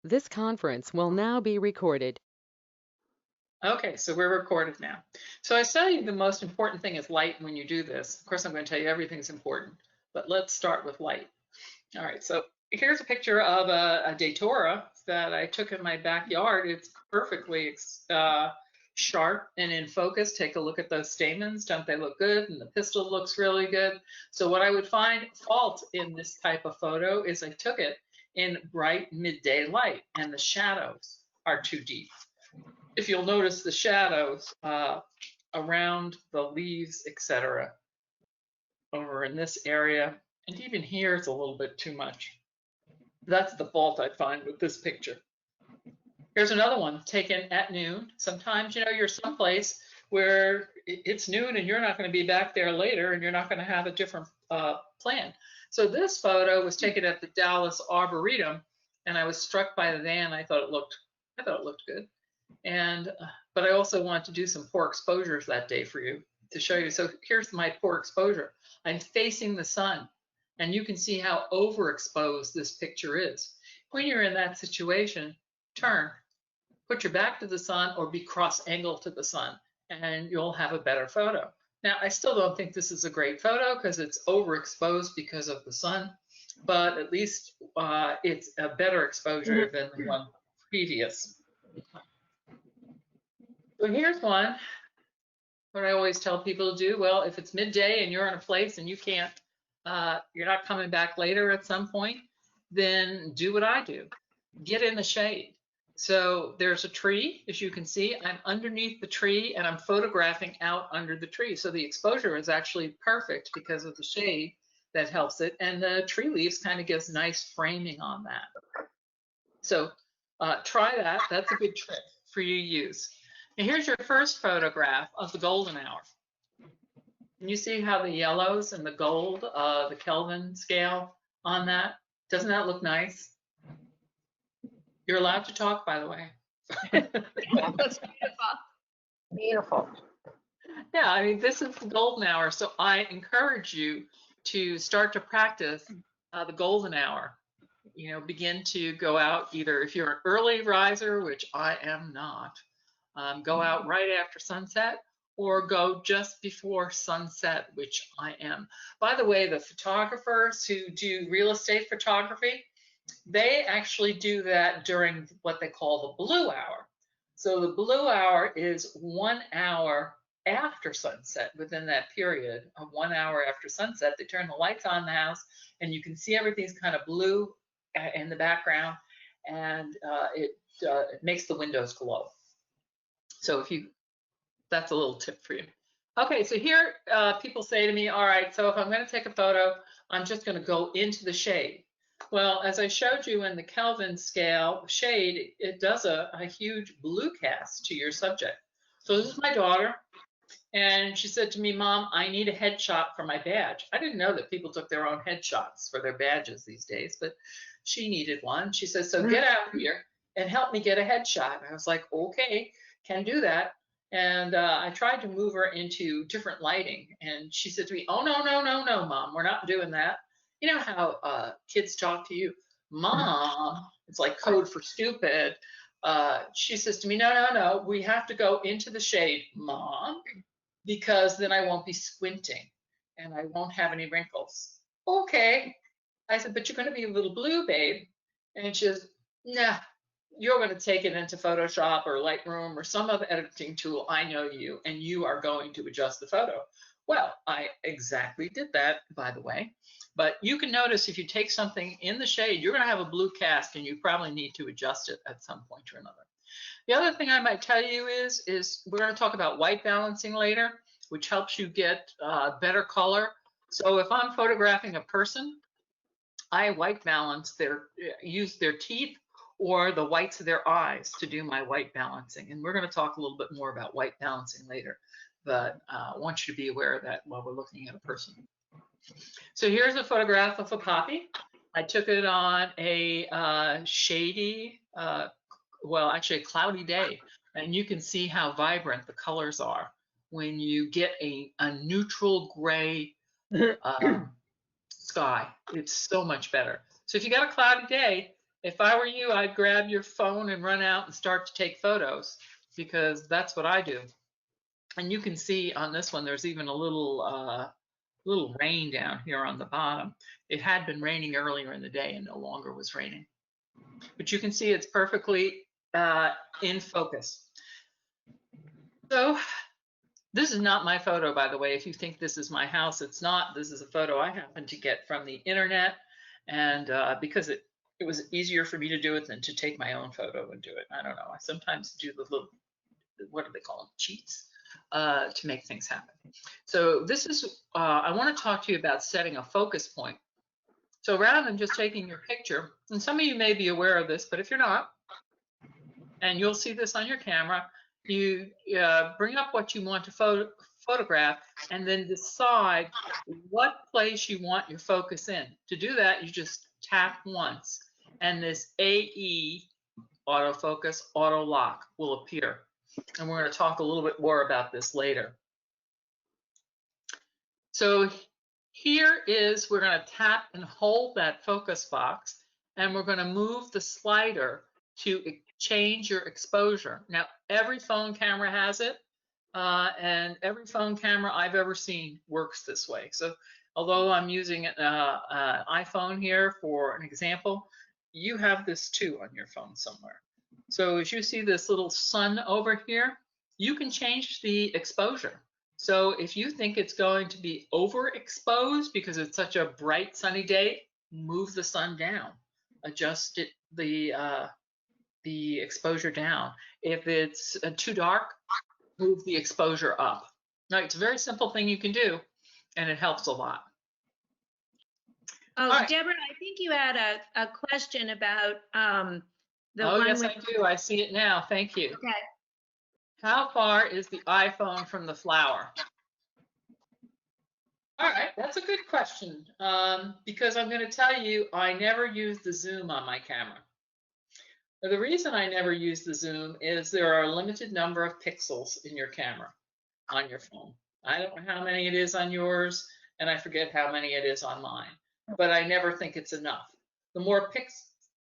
This conference will now be recorded. Okay, so we're recorded now. So I tell you the most important thing is light when you do this. Of course, I'm going to tell you everything's important, but let's start with light. All right, so here's a picture of a datura that I took in my backyard. It's perfectly sharp and in focus. Take a look at those stamens. Don't they look good? And the pistil looks really good. So what I would find fault in this type of photo is I took it in bright midday light and the shadows are too deep. If you'll notice the shadows around the leaves, etc., over in this area, and even here it's a little bit too much. That's the fault I find with this picture. Here's another one taken at noon. Sometimes, you're someplace where it's noon and you're not going to be back there later and you're not going to have a different plan. So this photo was taken at the Dallas Arboretum, and I was struck by the van. I thought it looked good. And but I also want to do some poor exposures that day for you to show you. So here's my poor exposure. I'm facing the sun, and you can see how overexposed this picture is. When you're in that situation, turn, put your back to the sun or be cross-angled to the sun, and you'll have a better photo. Now, I still don't think this is a great photo because it's overexposed because of the sun, but at least it's a better exposure than the one previous. So here's one. What I always tell people to do, well, if it's midday and you're in a place and you can't, you're not coming back later at some point, then do what I do. Get in the shade. So there's a tree, as you can see. I'm underneath the tree and I'm photographing out under the tree. So the exposure is actually perfect because of the shade that helps it. And the tree leaves kind of gives nice framing on that. So try that. That's a good trick for you to use. And here's your first photograph of the golden hour. Can you see how the yellows and the gold, the Kelvin scale on that? Doesn't that look nice? You're allowed to talk, by the way. That's beautiful. Beautiful. Yeah, I mean, this is the golden hour. So I encourage you to start to practice the golden hour. Begin to go out either if you're an early riser, which I am not. Go out right after sunset or go just before sunset, which I am. By the way, the photographers who do real estate photography, they actually do that during what they call the blue hour. So the blue hour is 1 hour after sunset. Within that period of 1 hour after sunset, they turn the lights on in the house and you can see everything's kind of blue in the background, and it makes the windows glow. So that's a little tip for you. Okay, so here people say to me, all right, so if I'm going to take a photo, I'm just going to go into the shade. Well, as I showed you in the Kelvin scale shade, it does a huge blue cast to your subject. So this is my daughter, and she said to me, Mom, I need a headshot for my badge. I didn't know that people took their own headshots for their badges these days, but she needed one. She said, so get out here and help me get a headshot. I was like, okay, can do that. And I tried to move her into different lighting. And she said to me, oh, no, no, no, no, Mom, we're not doing that. You know how kids talk to you, Mom, it's like code for stupid. She says to me, no, no, no, we have to go into the shade, Mom, because then I won't be squinting and I won't have any wrinkles. Okay. I said, but you're going to be a little blue, babe. And she says, nah, you're going to take it into Photoshop or Lightroom or some other editing tool. I know you, and you are going to adjust the photo. Well, I exactly did that, by the way. But you can notice if you take something in the shade, you're going to have a blue cast, and you probably need to adjust it at some point or another. The other thing I might tell you is we're going to talk about white balancing later, which helps you get better color. So if I'm photographing a person, I white balance use their teeth or the whites of their eyes to do my white balancing. And we're going to talk a little bit more about white balancing later, but I want you to be aware of that while we're looking at a person. So here's a photograph of a poppy. I took it on a shady, well, actually a cloudy day. And you can see how vibrant the colors are when you get a neutral gray sky. It's so much better. So if you got a cloudy day, if I were you, I'd grab your phone and run out and start to take photos, because that's what I do. And you can see on this one, there's even a little rain down here on the bottom. It had been raining earlier in the day and no longer was raining. But you can see it's perfectly in focus. So this is not my photo, by the way. If you think this is my house, it's not. This is a photo I happened to get from the internet, and because it was easier for me to do it than to take my own photo and do it. I don't know. I sometimes do the little, what do they call them, cheats, to make things happen. So this is, I want to talk to you about setting a focus point. So rather than just taking your picture, and some of you may be aware of this, but if you're not, and you'll see this on your camera, you bring up what you want to photograph and then decide what place you want your focus in. To do that, you just tap once and this AE, autofocus, auto lock, will appear. And we're going to talk a little bit more about this later. So here is, we're going to tap and hold that focus box, and we're going to move the slider to change your exposure. Now, every phone camera has it, and every phone camera I've ever seen works this way. So although I'm using an iPhone here for an example, you have this too on your phone somewhere. So as you see this little sun over here, you can change the exposure. So if you think it's going to be overexposed because it's such a bright sunny day, move the sun down, adjust it, the exposure down. If it's too dark, move the exposure up. Now, it's a very simple thing you can do, and it helps a lot. Oh, right. Deborah, I think you had a question about the Oh, one yes, with... I do. I see it now. Thank you. Okay. How far is the iPhone from the flower? All right, that's a good question, because I'm going to tell you I never use the zoom on my camera. Now, the reason I never use the zoom is there are a limited number of pixels in your camera on your phone. I don't know how many it is on yours, and I forget how many it is on mine, but I never think it's enough. The more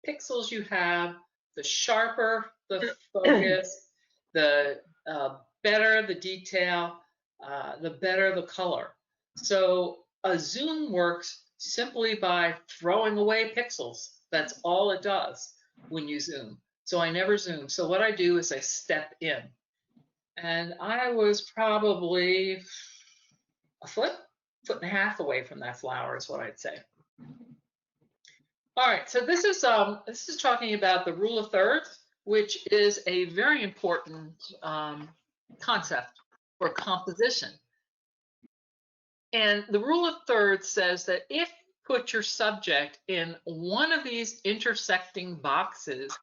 pixels you have, the sharper the focus, the better the detail, the better the color. So a zoom works simply by throwing away pixels. That's all it does when you zoom. So I never zoom. So what I do is I step in. And I was probably a foot and a half away from that flower is what I'd say. All right, so this is talking about the rule of thirds, which is a very important concept for composition. And the rule of thirds says that if you put your subject in one of these intersecting boxes,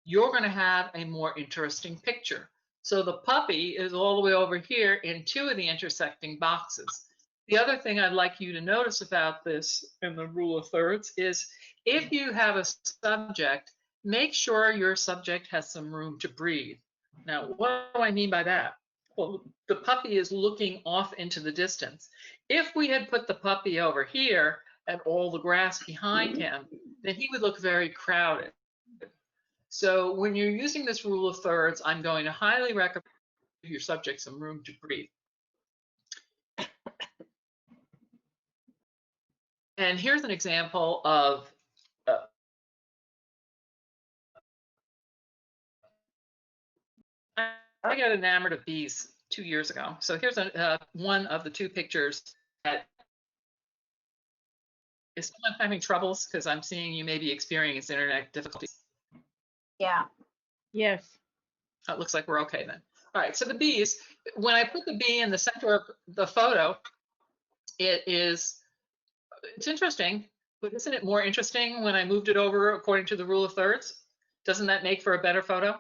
you're going to have a more interesting picture. So the puppy is all the way over here in two of the intersecting boxes. The other thing I'd like you to notice about this in the rule of thirds is if you have a subject, make sure your subject has some room to breathe. Now, what do I mean by that? Well, the puppy is looking off into the distance. If we had put the puppy over here and all the grass behind him, then he would look very crowded. So when you're using this rule of thirds, I'm going to highly recommend give your subject some room to breathe. And here's an example of I got enamored of bees 2 years ago. So here's one of the two pictures. Is someone having troubles? Because I'm seeing you may be experiencing internet difficulties. Yeah. Yes. Oh, it looks like we're okay then. All right, so the bees, when I put the bee in the center of the photo, it's interesting, but isn't it more interesting when I moved it over according to the rule of thirds? Doesn't that make for a better photo?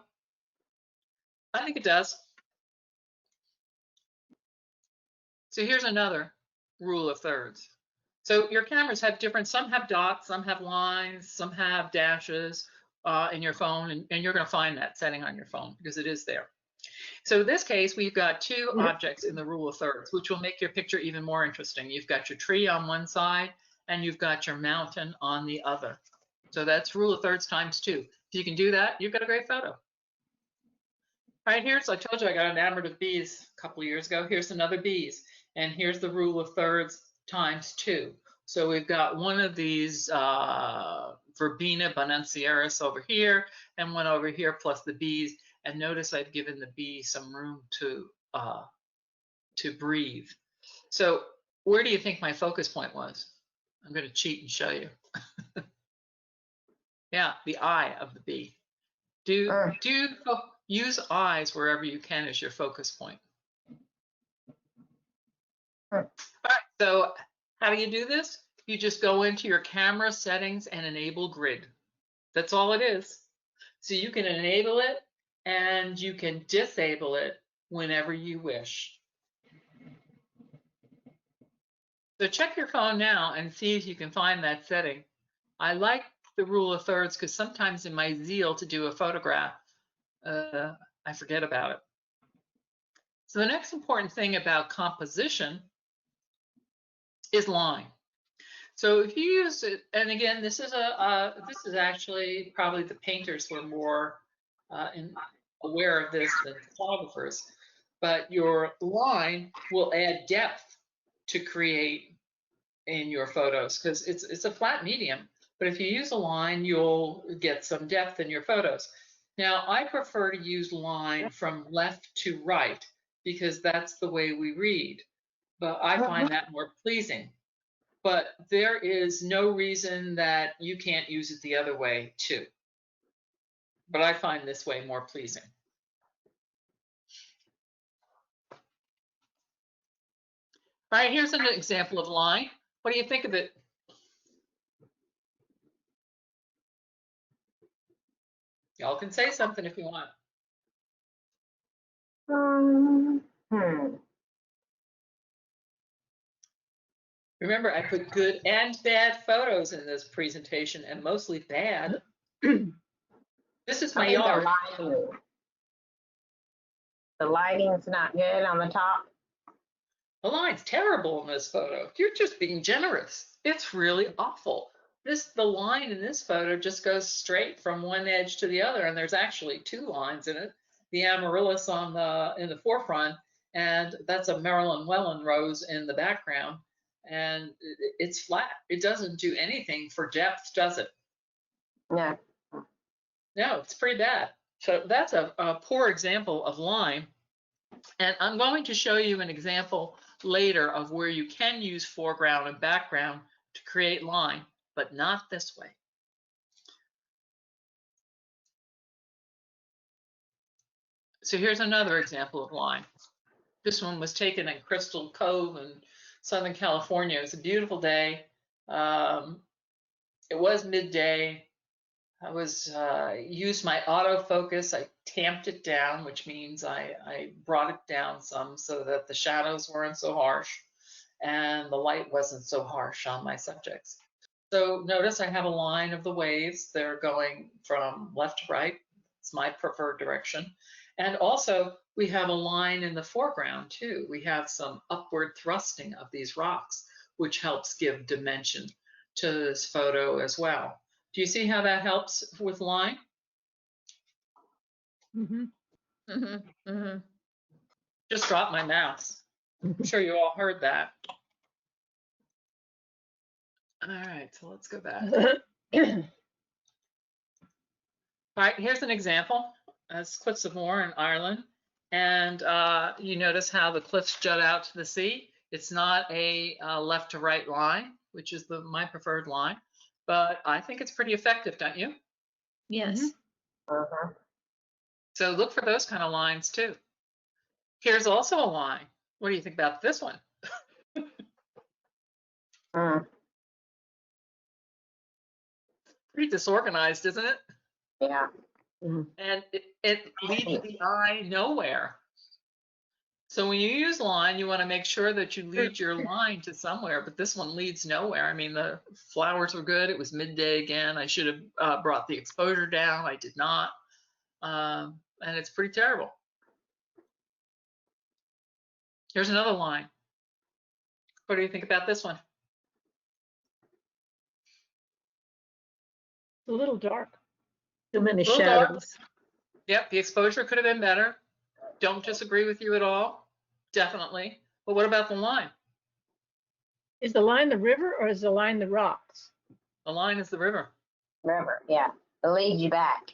I think it does. So here's another rule of thirds. So your cameras have different, some have dots, some have lines, some have dashes in your phone, and you're going to find that setting on your phone because it is there. So in this case, we've got two objects in the rule of thirds, which will make your picture even more interesting. You've got your tree on one side, and you've got your mountain on the other. So that's rule of thirds times 2. If you can do that, you've got a great photo. All right, here's, I told you I got enamored of bees a couple of years ago. Here's another bees. And here's the rule of thirds times 2. So we've got one of these Verbena Bonanciaris over here and one over here plus the bees. And notice I've given the bee some room to breathe. So where do you think my focus point was? I'm going to cheat and show you. Yeah, the eye of the bee. Use eyes wherever you can as your focus point. All right, so how do you do this? You just go into your camera settings and enable grid. That's all it is. So you can enable it and you can disable it whenever you wish. So check your phone now and see if you can find that setting. I like the rule of thirds because sometimes in my zeal to do a photograph, I forget about it. So the next important thing about composition is line. So if you use it, and again, this is actually probably the painters were more aware of this than photographers, but your line will add depth to create in your photos because it's a flat medium. But if you use a line, you'll get some depth in your photos. Now, I prefer to use line from left to right because that's the way we read. But I find that more pleasing. But there is no reason that you can't use it the other way too. But I find this way more pleasing. All right, here's an example of line. What do you think of it? Y'all can say something if you want. Remember, I put good and bad photos in this presentation, and mostly bad. This is my yard. The lighting's not good on the top. The line's terrible in this photo. You're just being generous. It's really awful. The line in this photo just goes straight from one edge to the other, and there's actually 2 lines in it. The amaryllis in the forefront, and that's a Marilyn Welland rose in the background. And it's flat. It doesn't do anything for depth, does it? No. No, it's pretty bad. So that's a poor example of line. And I'm going to show you an example later of where you can use foreground and background to create line, but not this way. So here's another example of line. This one was taken in Crystal Cove in Southern California. It was a beautiful day. It was midday. I used my autofocus. I tamped it down, which means I brought it down some so that the shadows weren't so harsh and the light wasn't so harsh on my subjects. So notice I have a line of the waves. They're going from left to right. It's my preferred direction. And also we have a line in the foreground too. We have some upward thrusting of these rocks, which helps give dimension to this photo as well. Do you see how that helps with line? Just dropped my mouse. I'm sure you all heard that. All right, so let's go back. All right, here's an example. That's Cliffs of Moher in Ireland. And you notice how the cliffs jut out to the sea. It's not a left to right line, which is my preferred line. But I think it's pretty effective, don't you? Yes. So look for those kind of lines too. Here's also a line. What do you think about this one? Pretty disorganized, isn't it? Yeah. And it leads the eye nowhere. So when you use line, you want to make sure that you lead your line to somewhere, but this one leads nowhere. I mean, the flowers were good. It was midday again. I should have brought the exposure down. I did not. And it's pretty terrible. Here's another line. What do you think about this one? a little dark. Too many Little dark. shadows. Yep, the exposure could have been better. Don't disagree with you at all. Definitely. But what about the line? Is the line the river or is the line the rocks? The line is the river. River, yeah. It leads you back.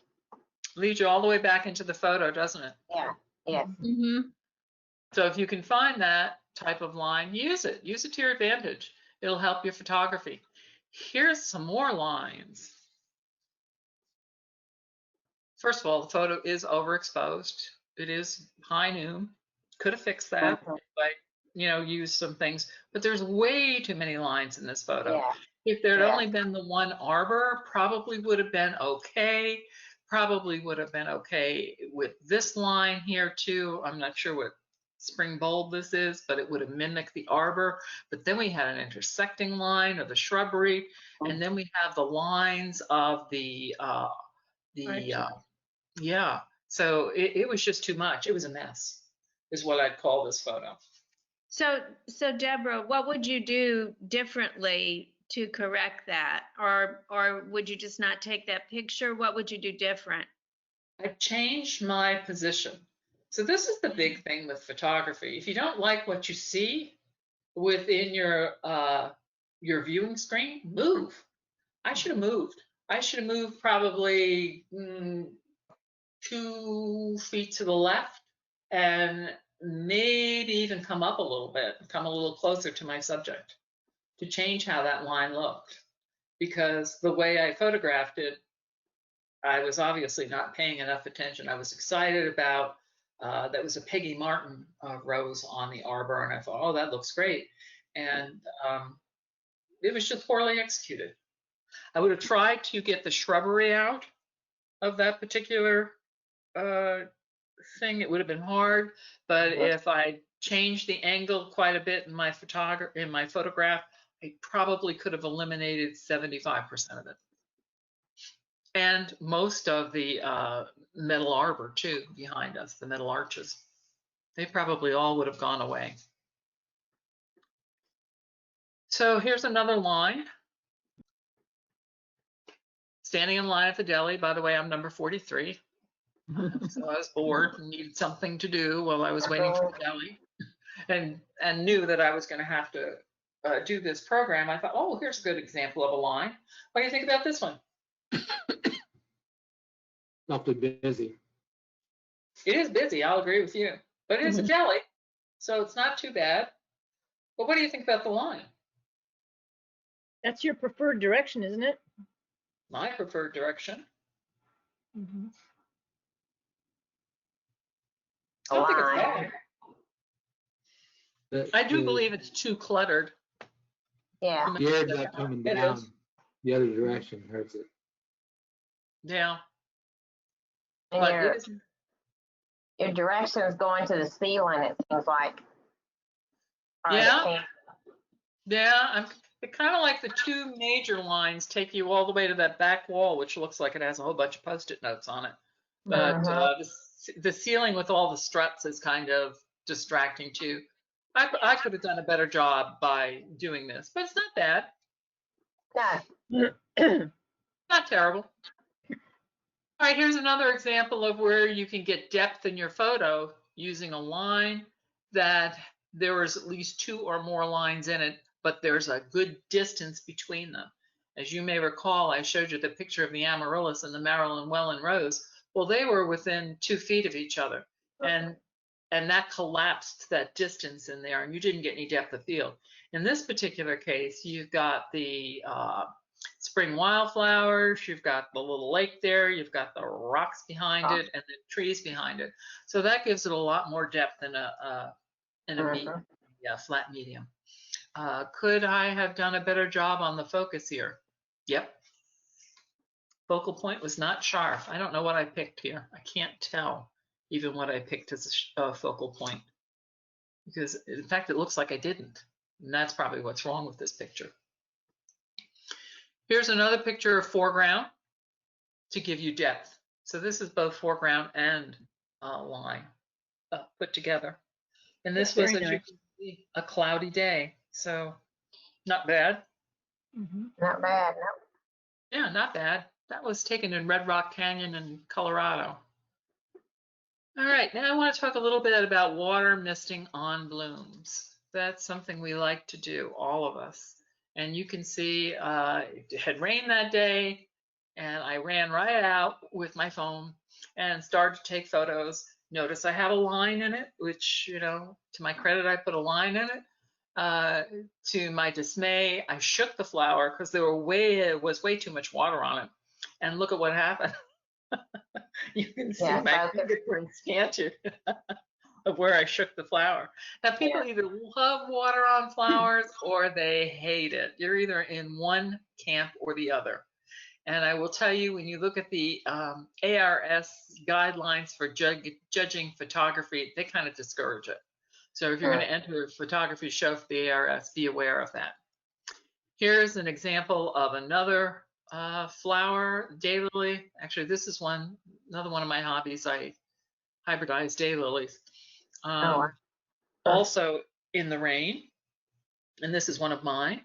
Leads you all the way back into the photo, doesn't it? Yeah, yes. Mm-hmm. So if you can find that type of line, use it. Use it to your advantage. It'll help your photography. Here's some more lines. First of all, the photo is overexposed. It is high noon. Could have fixed that if I, use some things. But there's way too many lines in this photo. Yeah. If there had Yeah. only been the one arbor, probably would have been okay. Probably would have been okay with this line here too. I'm not sure what spring bulb this is, but it would have mimicked the arbor. But then we had an intersecting line of the shrubbery, and then we have the lines of the yeah. So it was just too much. It was a mess, is what I'd call this photo. So Deborah, what would you do differently to correct that? Or would you just not take that picture? What would you do different? I changed my position. So this is the big thing with photography. If you don't like what you see within your viewing screen, move. I should have moved. I should have moved probably 2 feet to the left and maybe even come up a little bit, come a little closer to my subject to change how that line looked. Because the way I photographed it, I was obviously not paying enough attention. I was excited about, that was a Peggy Martin rose on the arbor, and I thought, oh, that looks great. And it was just poorly executed. I would have tried to get the shrubbery out of that particular thing. It would have been hard, but if I changed the angle quite a bit in my photograph, I probably could have eliminated 75% of it. And most of the metal arbor too behind us, the metal arches, they probably all would have gone away. So here's another line. Standing in line at the deli. By the way, I'm number 43. So I was bored and needed something to do while I was waiting for the deli, and knew that I was going to have to do this program. I thought, oh, here's a good example of a line. What do you think about this one? Awfully busy. It is busy, I'll agree with you, but it is a deli, so it's not too bad. But what do you think about the line? That's your preferred direction, isn't it? My preferred direction. Mm-hmm. I don't think it's Line. bad. I do believe it's too cluttered. Yeah. The air not coming It down is. the other direction hurts it. Yeah, And but your, it is, your directions going to the ceiling, it seems like. Or the Yeah. can- yeah, it kind of like the two major lines take you all the way to that back wall, which looks like it has a whole bunch of Post-it notes on it. But the ceiling with all the struts is kind of distracting too. I could have done a better job by doing this, but it's not bad. No. Not terrible. All right, here's another example of where you can get depth in your photo using a line that there is at least 2 or more lines in it, but there's a good distance between them. As you may recall, I showed you the picture of the amaryllis and the Marilyn Welland rose. Well, they were within 2 feet of each other, and that collapsed that distance in there, and you didn't get any depth of field. In this particular case, you've got the spring wildflowers, you've got the little lake there, you've got the rocks behind it, and the trees behind it. So that gives it a lot more depth than a flat medium. Could I have done a better job on the focus here? Yep. Focal point was not sharp. I don't know what I picked here. I can't tell even what I picked as a focal point, because in fact it looks like I didn't, and that's probably what's wrong with this picture. Here's another picture of foreground to give you depth. So this is both foreground and line put together. And this was, as you can see, a cloudy day. So not bad. Mm-hmm. Not bad, no. Yeah, not bad. That was taken in Red Rock Canyon in Colorado. All right, now I want to talk a little bit about water misting on blooms. That's something we like to do, all of us. And you can see it had rained that day, and I ran right out with my phone and started to take photos. Notice I have a line in it, which, you know, to my credit, I put a line in it. To my dismay, I shook the flower because there was way too much water on it. And look at what happened. You can see Yeah, my focus. fingerprints, can't you, of where I shook the flower. Now, people either love water on flowers or they hate it. You're either in one camp or the other. And I will tell you, when you look at the ARS guidelines for judging photography, they kind of discourage it. So if you're going to enter a photography show for the ARS, be aware of that. Here's an example of another flower, daylily. Actually, this is another one of my hobbies. I hybridize daylilies. Also in the rain, and this is one of mine.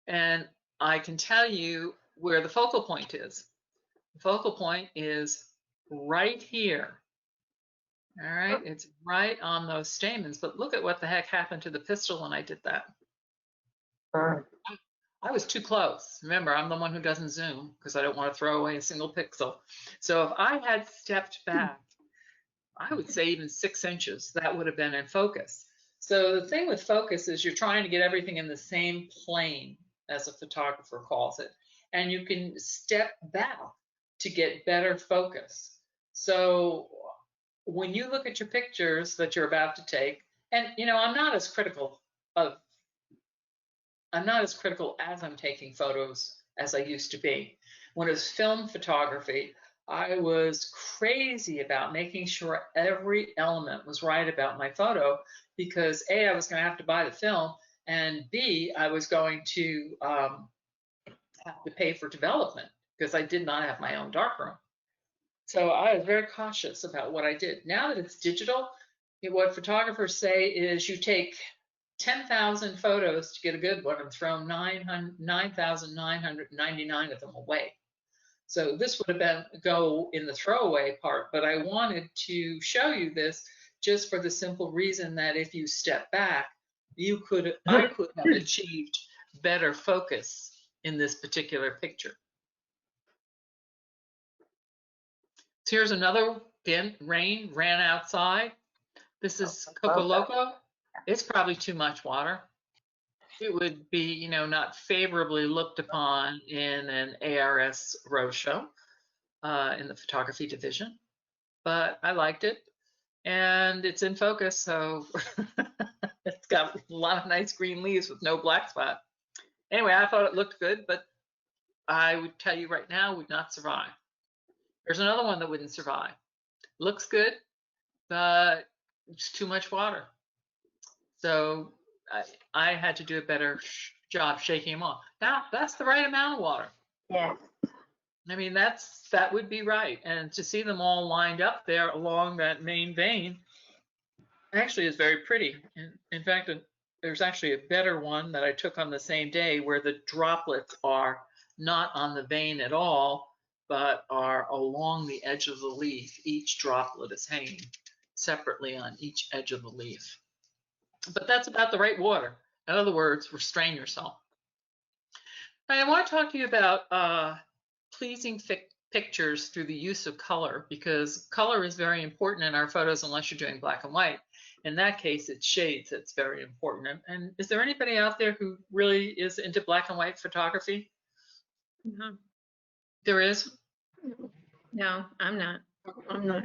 And I can tell you where the focal point is. The focal point is right here. All right, it's right on those stamens, but look at what the heck happened to the pistil when I did that. I was too close. Remember, I'm the one who doesn't zoom because I don't want to throw away a single pixel. So if I had stepped back, I would say even 6 inches, that would have been in focus. So the thing with focus is you're trying to get everything in the same plane, as a photographer calls it. And you can step back to get better focus. So when you look at your pictures that you're about to take, and you know, I'm not as critical as I'm taking photos as I used to be. When it was film photography, I was crazy about making sure every element was right about my photo because A, I was going to have to buy the film, and B, I was going to have to pay for development because I did not have my own darkroom. So I was very cautious about what I did. Now that it's digital, what photographers say is you take 10,000 photos to get a good one and throw 9,999 of them away. So this would have been go in the throwaway part, but I wanted to show you this just for the simple reason that if you step back, I could have achieved better focus in this particular picture. So here's another, again, rain, ran outside. This is Coco Loco. It's probably too much water. It would be, you know, not favorably looked upon in an ARS road show in the photography division, but I liked it. And it's in focus, so it's got a lot of nice green leaves with no black spot. Anyway, I thought it looked good, but I would tell you right now, would not survive. There's another one that wouldn't survive. Looks good, but it's too much water. So I had to do a better job shaking them off. Now, that's the right amount of water. Yeah. I mean, that would be right. And to see them all lined up there along that main vein actually is very pretty. In fact, there's actually a better one that I took on the same day where the droplets are not on the vein at all, but are along the edge of the leaf. Each droplet is hanging separately on each edge of the leaf. But that's about the right water. In other words, restrain yourself. I want to talk to you about pleasing pictures through the use of color, because color is very important in our photos unless you're doing black and white. In that case, it's shades that's very important. And is there anybody out there who really is into black and white photography? No, There is? no, I'm not. I'm not.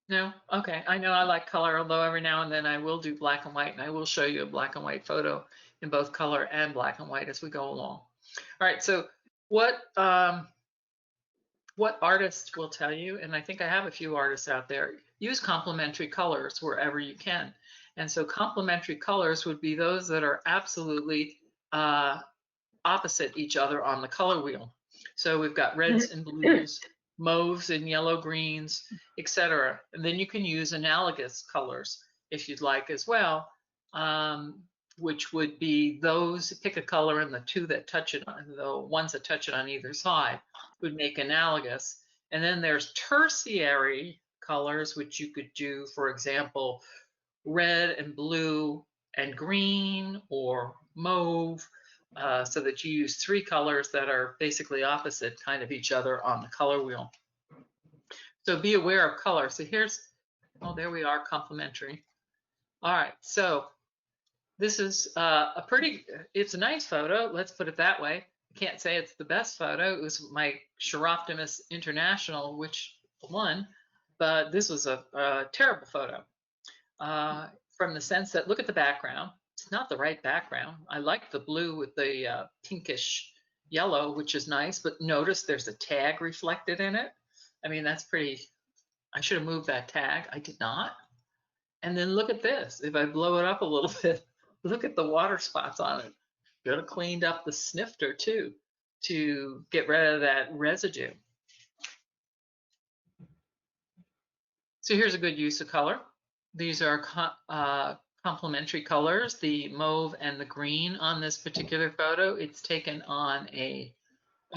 No? Okay. I know I like color, although every now and then I will do black and white, and I will show you a black and white photo in both color and black and white as we go along. All right. So what artists will tell you, and I think I have a few artists out there, use complementary colors wherever you can. And so complementary colors would be those that are absolutely opposite each other on the color wheel. So we've got reds and blues, mauves and yellow greens, etc. And then you can use analogous colors if you'd like as well, which would be those, pick a color and the two that touch it, the ones that touch it on either side. would make analogous. And then there's tertiary colors, which you could do, for example, red and blue and green, or mauve, so that you use 3 colors that are basically opposite kind of each other on the color wheel. So be aware of color. So here's, oh, there we are, complementary. All right, so this is it's a nice photo, let's put it that way. I can't say it's the best photo. It was my Chiroptimus International, which won, but this was a terrible photo. From the sense that, look at the background. It's not the right background. I like the blue with the pinkish yellow, which is nice, but notice there's a tag reflected in it. I mean, that's pretty, I should have moved that tag. I did not. And then look at this. If I blow it up a little bit, look at the water spots on it. Could have cleaned up the snifter too to get rid of that residue. So here's a good use of color. These are complementary colors, the mauve and the green on this particular photo. It's taken on a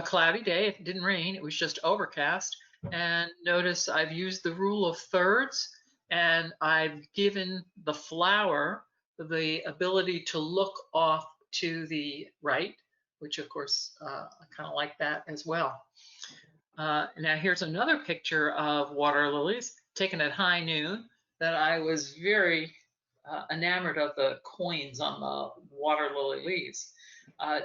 cloudy day. It didn't rain, it was just overcast. And notice I've used the rule of thirds, and I've given the flower the ability to look off to the right, which of course I kind of like that as well. Now here's another picture of water lilies taken at high noon that I was very enamored of the coins on the water lily leaves.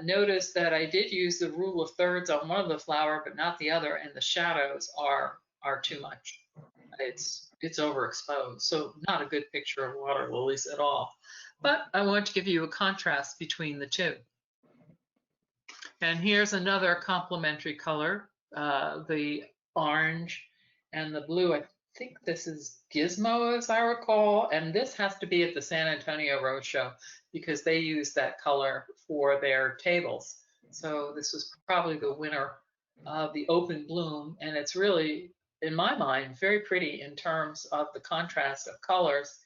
Notice that I did use the rule of thirds on one of the flower, but not the other, and the shadows are too much. It's overexposed, so not a good picture of water lilies at all. But I want to give you a contrast between the two. And here's another complementary color, the orange and the blue. I think this is Gizmo, as I recall, and this has to be at the San Antonio Roadshow because they use that color for their tables. So this was probably the winner of the open bloom, and it's really, in my mind, very pretty in terms of the contrast of colors.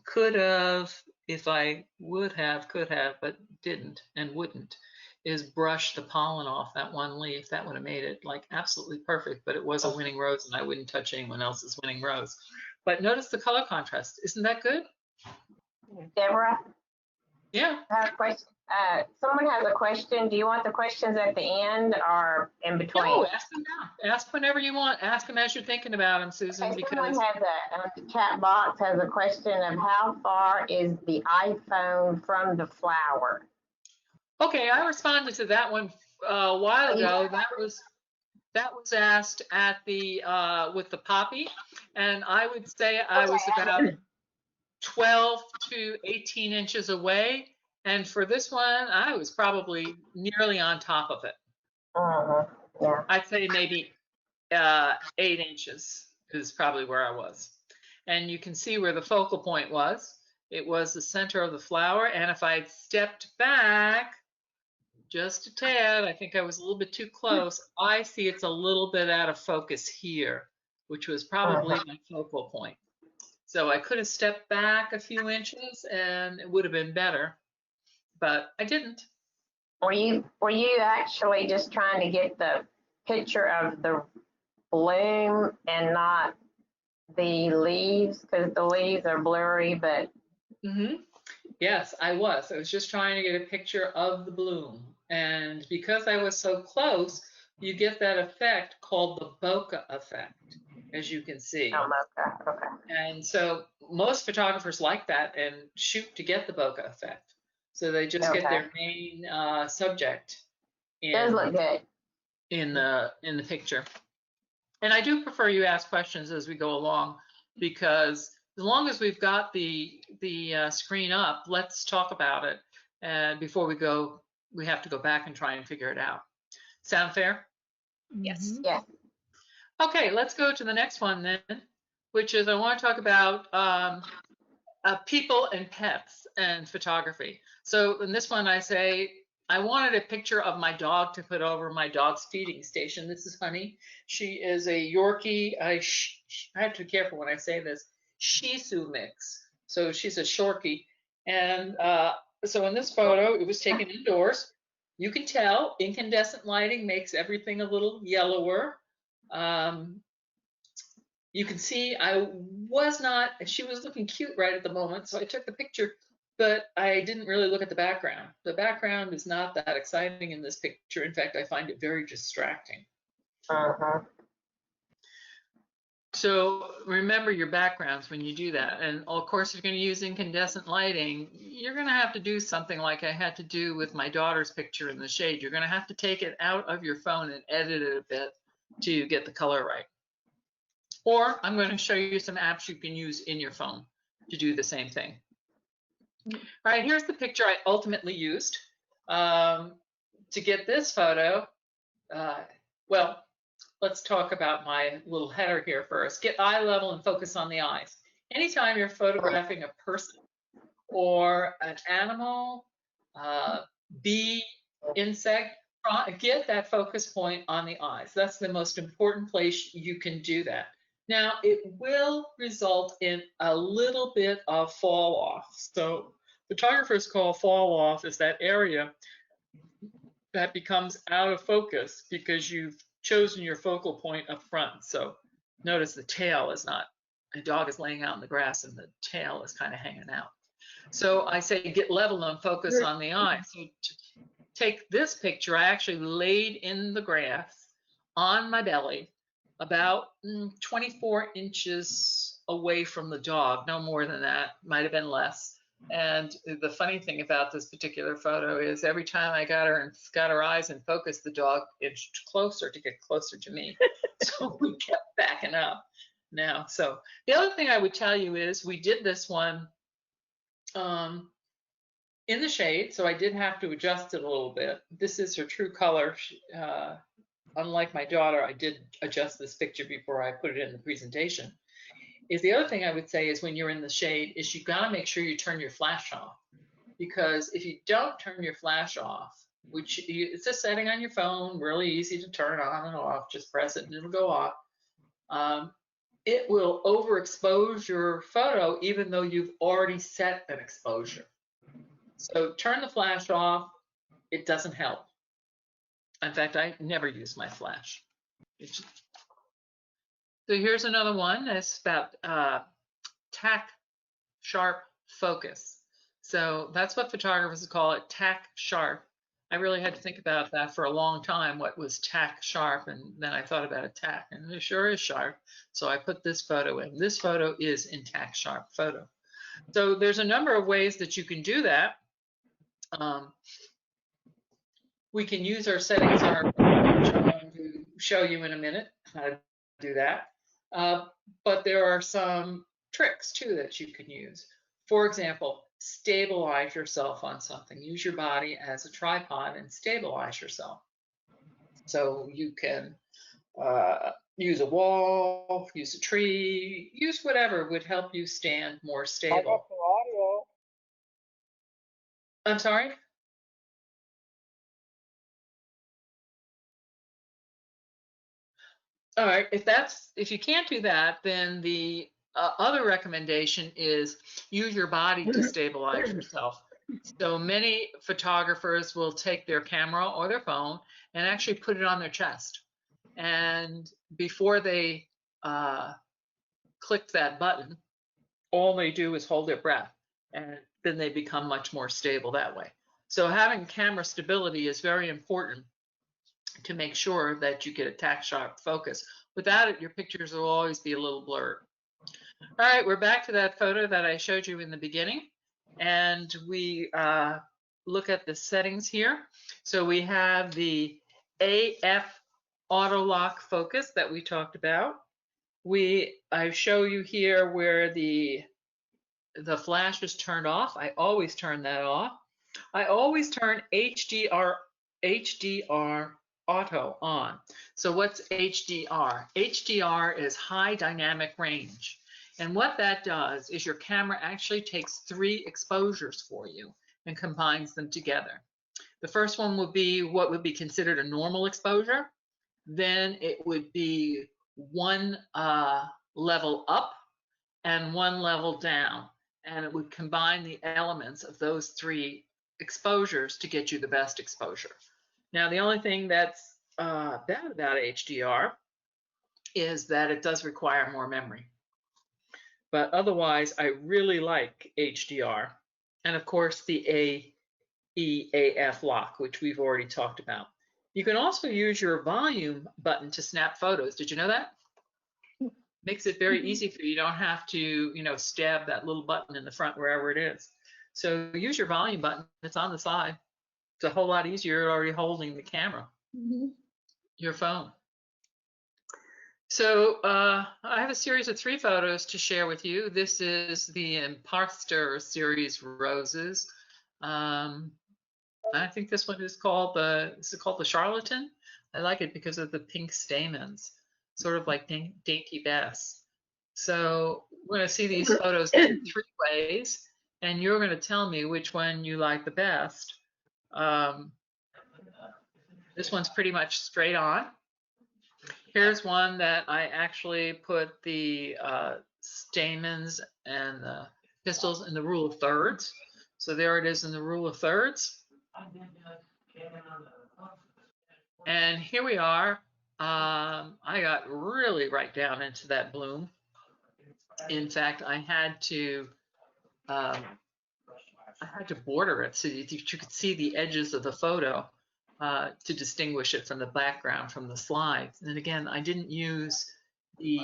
Could have, if I would have, could have, but didn't and wouldn't, is brush the pollen off that one leaf. That would have made it like absolutely perfect, but it was a winning rose and I wouldn't touch anyone else's winning rose. But notice the color contrast. Isn't that good? Deborah, Yeah. I have a question. Someone has a question. Do you want the questions at the end or in between? No, ask them now. Ask whenever you want. Ask them as you're thinking about them, Susan, Okay, because someone has the chat box has a question of how far is the iPhone from the flower? okay, I responded to that one a while ago. That was asked at the with the poppy, and I would say I was about 12 to 18 inches away. And for this one, I was probably nearly on top of it. Yeah. I'd say maybe 8 inches is probably where I was. And you can see where the focal point was. It was the center of the flower. And if I'd stepped back just a tad, I think I was a little bit too close. I see it's a little bit out of focus here, which was probably my focal point. So I could have stepped back a few inches and it would have been better, but I didn't. Were you actually just trying to get the picture of the bloom and not the leaves? Because the leaves are blurry, but. Yes, I was. I was just trying to get a picture of the bloom. And because I was so close, you get that effect called the bokeh effect, as you can see. Oh, okay. And so most photographers like that and shoot to get the bokeh effect. So they just get their main subject Does look good in the picture. And I do prefer you ask questions as we go along, because as long as we've got the screen up, let's talk about it. And before we go, we have to go back and try and figure it out. Sound fair? Yes. Yeah. Okay, let's go to the next one then, which is I want to talk about people and pets and photography. So in this one, I say, I wanted a picture of my dog to put over my dog's feeding station. This is Honey. She is a Yorkie. I have to be careful when I say this. Shih Tzu mix. So she's a Shorkie. And so in this photo, it was taken indoors. You can tell incandescent lighting makes everything a little yellower. You can see she was looking cute right at the moment, so I took the picture, but I didn't really look at the background. The background is not that exciting in this picture. In fact, I find it very distracting. Uh-huh. So remember your backgrounds when you do that. And of course, if you're going to use incandescent lighting, you're going to have to do something like I had to do with my daughter's picture in the shade. You're going to have to take it out of your phone and edit it a bit to get the color right. Or I'm going to show you some apps you can use in your phone to do the same thing. All right, here's the picture I ultimately used to get this photo. Well, let's talk about my little header here first. Get eye level and focus on the eyes. Anytime you're photographing a person or an animal, bee, insect, get that focus point on the eyes. That's the most important place you can do that. Now, it will result in a little bit of fall off. So photographers call fall off is that area that becomes out of focus because you've chosen your focal point up front. So notice the tail is not, the dog is laying out in the grass and the tail is kind of hanging out. So I say get level and focus on the eye. So to take this picture, I actually laid in the grass on my belly about 24 inches away from the dog, no more than that, might have been less. And the funny thing about this particular photo is every time I got her eyes in focus, the dog inched closer to get closer to me. So we kept backing up now. So the other thing I would tell you is we did this one in the shade, so I did have to adjust it a little bit. This is her true color. Unlike my daughter, I did adjust this picture before I put it in the presentation. The other thing I would say is when you're in the shade is you gotta make sure you turn your flash off. Because if you don't turn your flash off, which it's a setting on your phone, really easy to turn on and off, just press it and it'll go off. It will overexpose your photo even though you've already set an exposure. So turn the flash off, it doesn't help. In fact, I never use my flash. So here's another one that's about tack-sharp focus. So that's what photographers call it, tack-sharp. I really had to think about that for a long time, what was tack-sharp, and then I thought about a tack, and it sure is sharp. So I put this photo in. This photo is in tack-sharp photo. So there's a number of ways that you can do that. We can use our settings on our phone, which I'm going to show you in a minute how to do that. But there are some tricks too that you can use. For example, stabilize yourself on something. Use your body as a tripod and stabilize yourself. So you can use a wall, use a tree, use whatever would help you stand more stable. I got some audio. I'm sorry? All right, if you can't do that, then the other recommendation is use your body to stabilize yourself. So many photographers will take their camera or their phone and actually put it on their chest. And before they click that button, all they do is hold their breath, and then they become much more stable that way. So having camera stability is very important to make sure that you get a tack-sharp focus. Without it, your pictures will always be a little blurred. All right, we're back to that photo that I showed you in the beginning, and we look at the settings here. So we have the AF auto lock focus that we talked about. I show you here where the flash is turned off. I always turn that off. I always turn HDR auto on. So what's HDR? HDR is high dynamic range. And what that does is your camera actually takes 3 exposures for you and combines them together. The first one would be what would be considered a normal exposure. Then it would be 1 level up and 1 level down. And it would combine the elements of those 3 exposures to get you the best exposure. Now, the only thing that's bad about HDR is that it does require more memory. But otherwise, I really like HDR. And of course, the AEAF lock, which we've already talked about. You can also use your volume button to snap photos. Did you know that? Makes it very easy for you. You don't have to, you know, stab that little button in the front wherever it is. So use your volume button. It's on the side. It's a whole lot easier. You're already holding the camera, your phone. So I have a series of 3 photos to share with you. This is the Imposter series Roses. I think this one is called the Charlatan. I like it because of the pink stamens, sort of like Dainty Bess. So we're going to see these photos in 3 ways, and you're going to tell me which one you like the best. This one's pretty much straight on. Here's one that I actually put the stamens and the pistils in the rule of thirds. So there it is in the rule of thirds. And here we are. I got really right down into that bloom. In fact, I had to border it so that you could see the edges of the photo to distinguish it from the background, from the slides. And again, I didn't use the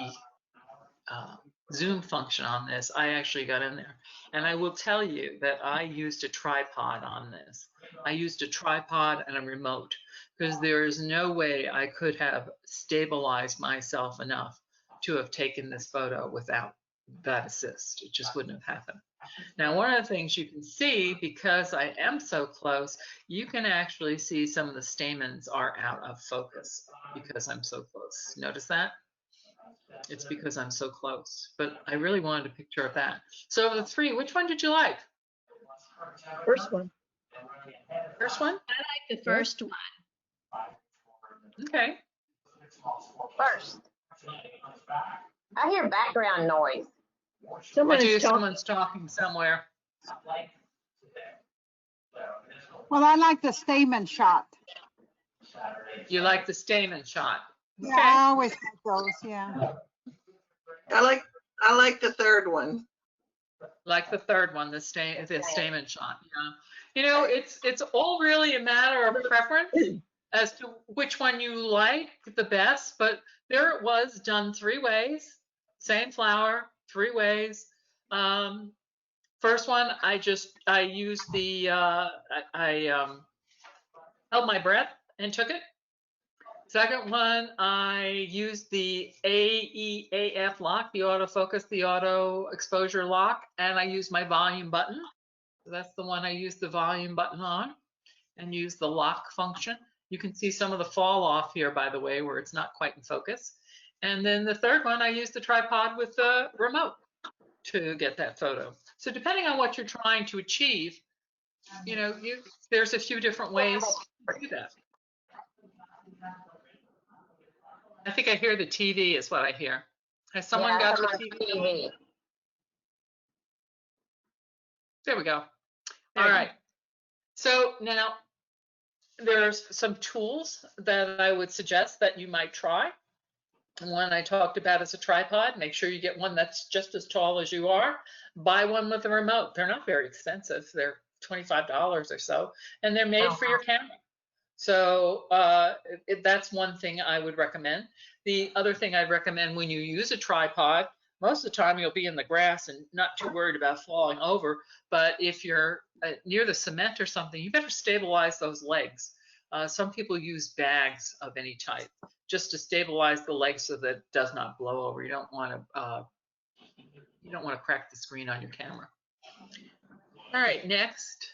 zoom function on this. I actually got in there. And I will tell you that I used a tripod on this. I used a tripod and a remote because there is no way I could have stabilized myself enough to have taken this photo without that assist. It just wouldn't have happened. Now, one of the things you can see, because I am so close, you can actually see some of the stamens are out of focus because I'm so close. Notice that? It's because I'm so close, but I really wanted a picture of that. So of the 3, which one did you like? First one. First one? I like the first one. Okay. First. I hear background noise. Someone's talking somewhere. Well, I like the stamen shot. You like the stamen shot? Yeah, I always like those, yeah. I like the third one. Like the third one, the stamen shot. Yeah. You know, it's all really a matter of preference as to which one you like the best, but there it was done 3 ways, same flower, 3 ways. First one, I used the, I held my breath and took it. Second one, I used the AEAF lock, the autofocus, the auto exposure lock, and I used my volume button. So that's the one I used the volume button on and used the lock function. You can see some of the fall off here, by the way, where it's not quite in focus. And then the third one, I used the tripod with the remote to get that photo. So depending on what you're trying to achieve, you know, there's a few different ways to do that. I think I hear the TV is what I hear. Has someone got the TV? There we go. All right. So now there's some tools that I would suggest that you might try. One I talked about is a tripod. Make sure you get one that's just as tall as you are. Buy one with a remote. They're not very expensive. They're $25 or so, and they're made for your camera. So that's one thing I would recommend. The other thing I'd recommend when you use a tripod, most of the time you'll be in the grass and not too worried about falling over. But if you're near the cement or something, you better stabilize those legs. Some people use bags of any type just to stabilize the legs so that it does not blow over. You don't want to crack the screen on your camera. All right, next.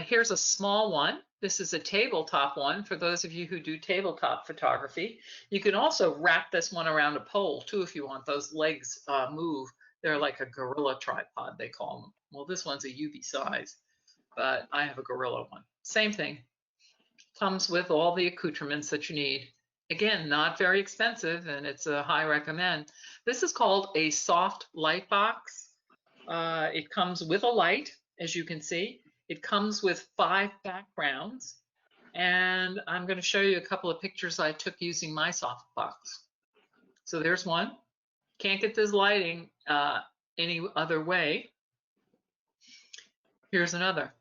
Here's a small one. This is a tabletop one for those of you who do tabletop photography. You can also wrap this one around a pole too if you want those legs move. They're like a gorilla tripod, they call them. Well, this one's a UV size, but I have a gorilla one. Same thing. Comes with all the accoutrements that you need. Again, not very expensive, and it's a high recommend. This is called a soft light box. It comes with a light, as you can see. It comes with 5 backgrounds, And I'm going to show you a couple of pictures I took using my softbox. So there's one. Can't get this lighting any other way. Here's another.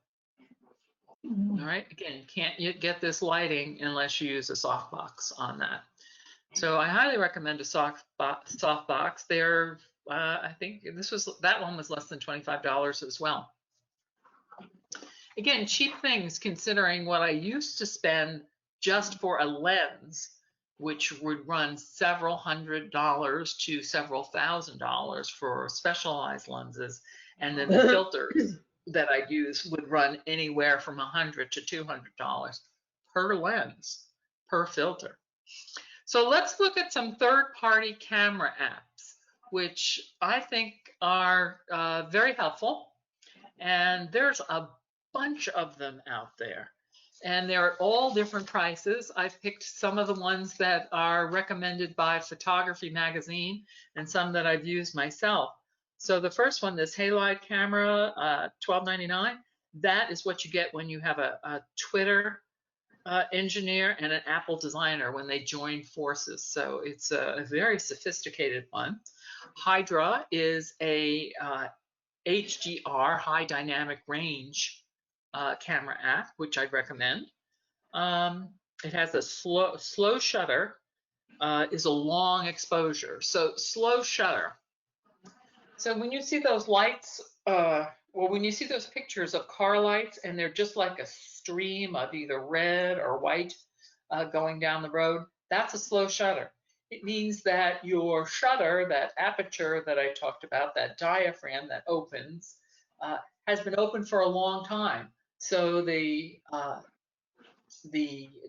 All right, again, can't yet get this lighting unless you use a softbox on that. So I highly recommend a softbox. They're, I think that one was less than $25 as well. Again, cheap things considering what I used to spend just for a lens, which would run several $100s to several $1,000s for specialized lenses, and then the filters that I use would run anywhere from $100 to $200 per lens, per filter. So let's look at some third-party camera apps, which I think are very helpful. And there's a bunch of them out there. And they're all different prices. I've picked some of the ones that are recommended by Photography Magazine and some that I've used myself. So the first one, this Halide camera, $12.99, that is what you get when you have a Twitter engineer and an Apple designer when they join forces. So it's a very sophisticated one. Hydra is a HDR, high dynamic range camera app, which I'd recommend. It has a slow shutter, is a long exposure. So slow shutter. So when you see those lights, or when you see those pictures of car lights and they're just like a stream of either red or white going down the road, that's a slow shutter. It means that your shutter, that aperture that I talked about, that diaphragm that opens, has been open for a long time. So the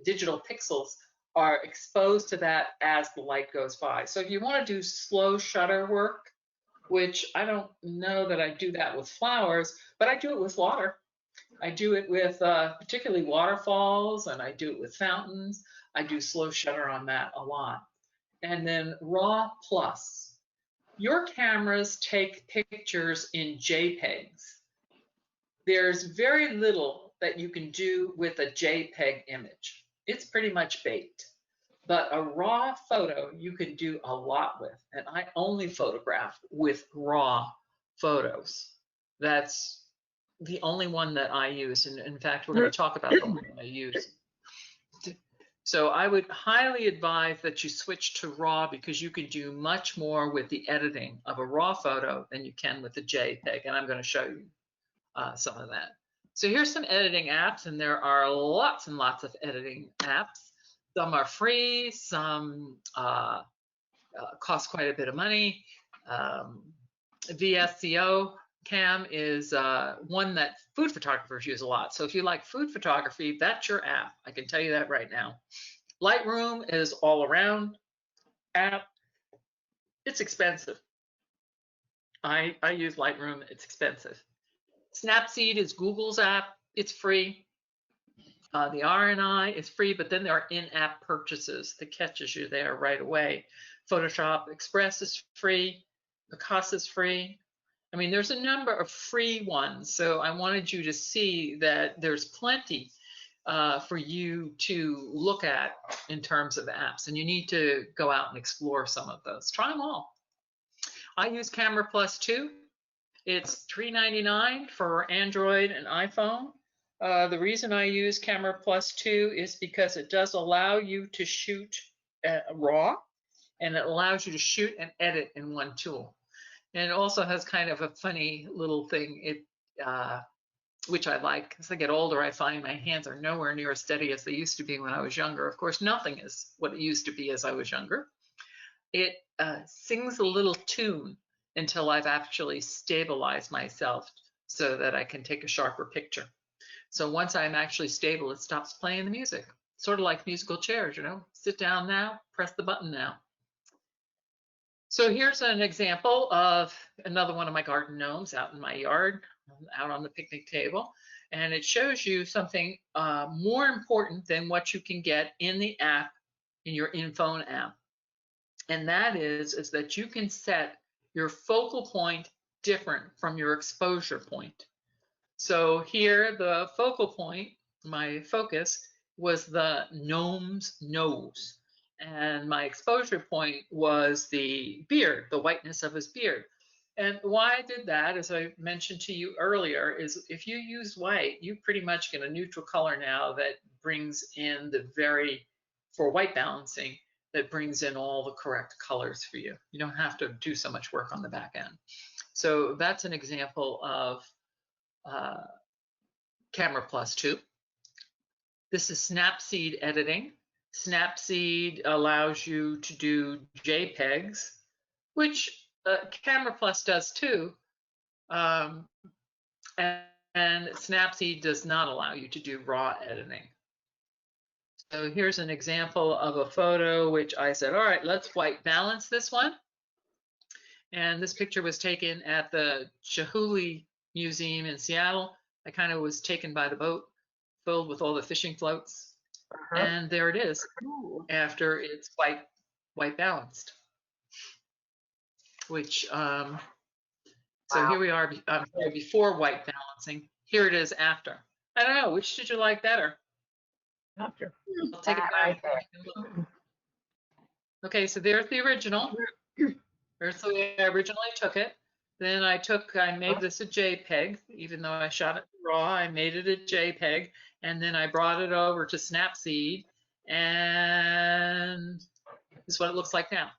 digital pixels are exposed to that as the light goes by. So if you want to do slow shutter work, which I don't know that I do that with flowers, but I do it with water. I do it with particularly waterfalls, and I do it with fountains. I do slow shutter on that a lot. And then RAW Plus. Your cameras take pictures in JPEGs. There's very little that you can do with a JPEG image. It's pretty much baked. But a raw photo you can do a lot with. And I only photograph with raw photos. That's the only one that I use. And in fact, we're going to talk about the one I use. So I would highly advise that you switch to RAW because you can do much more with the editing of a RAW photo than you can with the JPEG. And I'm going to show you some of that. So here's some editing apps, and there are lots and lots of editing apps. Some are free, some cost quite a bit of money. VSCO Cam is one that food photographers use a lot. So if you like food photography, that's your app. I can tell you that right now. Lightroom is all around app. It's expensive. I use Lightroom. It's expensive. Snapseed is Google's app. It's free. The RNI is free, but then there are in-app purchases that catches you there right away. Photoshop Express is free. Picasa is free. I mean, there's a number of free ones. So I wanted you to see that there's plenty for you to look at in terms of apps, and you need to go out and explore some of those. Try them all. I use Camera Plus 2. It's $3.99 for Android and iPhone. The reason I use Camera Plus 2 is because it does allow you to shoot RAW, and it allows you to shoot and edit in one tool. And it also has kind of a funny little thing, which I like. As I get older, I find my hands are nowhere near as steady as they used to be when I was younger. Of course, nothing is what it used to be as I was younger. It sings a little tune until I've actually stabilized myself so that I can take a sharper picture. So once I'm actually stable, it stops playing the music. Sort of like musical chairs, you know, sit down now, press the button now. So here's an example of another one of my garden gnomes out in my yard, out on the picnic table. And it shows you something more important than what you can get in the app, in your in-phone app. And that is that you can set your focal point different from your exposure point. So here, the focal point, my focus, was the gnome's nose. And my exposure point was the beard, the whiteness of his beard. And why I did that, as I mentioned to you earlier, is if you use white, you pretty much get a neutral color now that brings in for white balancing, that brings in all the correct colors for you. You don't have to do so much work on the back end. So that's an example of Camera Plus 2. This is Snapseed Editing. Snapseed allows you to do JPEGs, which Camera Plus does too. And Snapseed does not allow you to do raw editing. So here's an example of a photo which I said, all right, let's white balance this one. And this picture was taken at the Chihuly Museum in Seattle. I kind of was taken by the boat filled with all the fishing floats. And there it is after it's white balanced. Which, so here we are before white balancing. Here it is after. I don't know, which did you like better? After. I'll take it back. Okay, so there's the original. There's the way I originally took it. Then I made this a JPEG, even though I shot it raw, I made it a JPEG, and then I brought it over to Snapseed, and this is what it looks like now.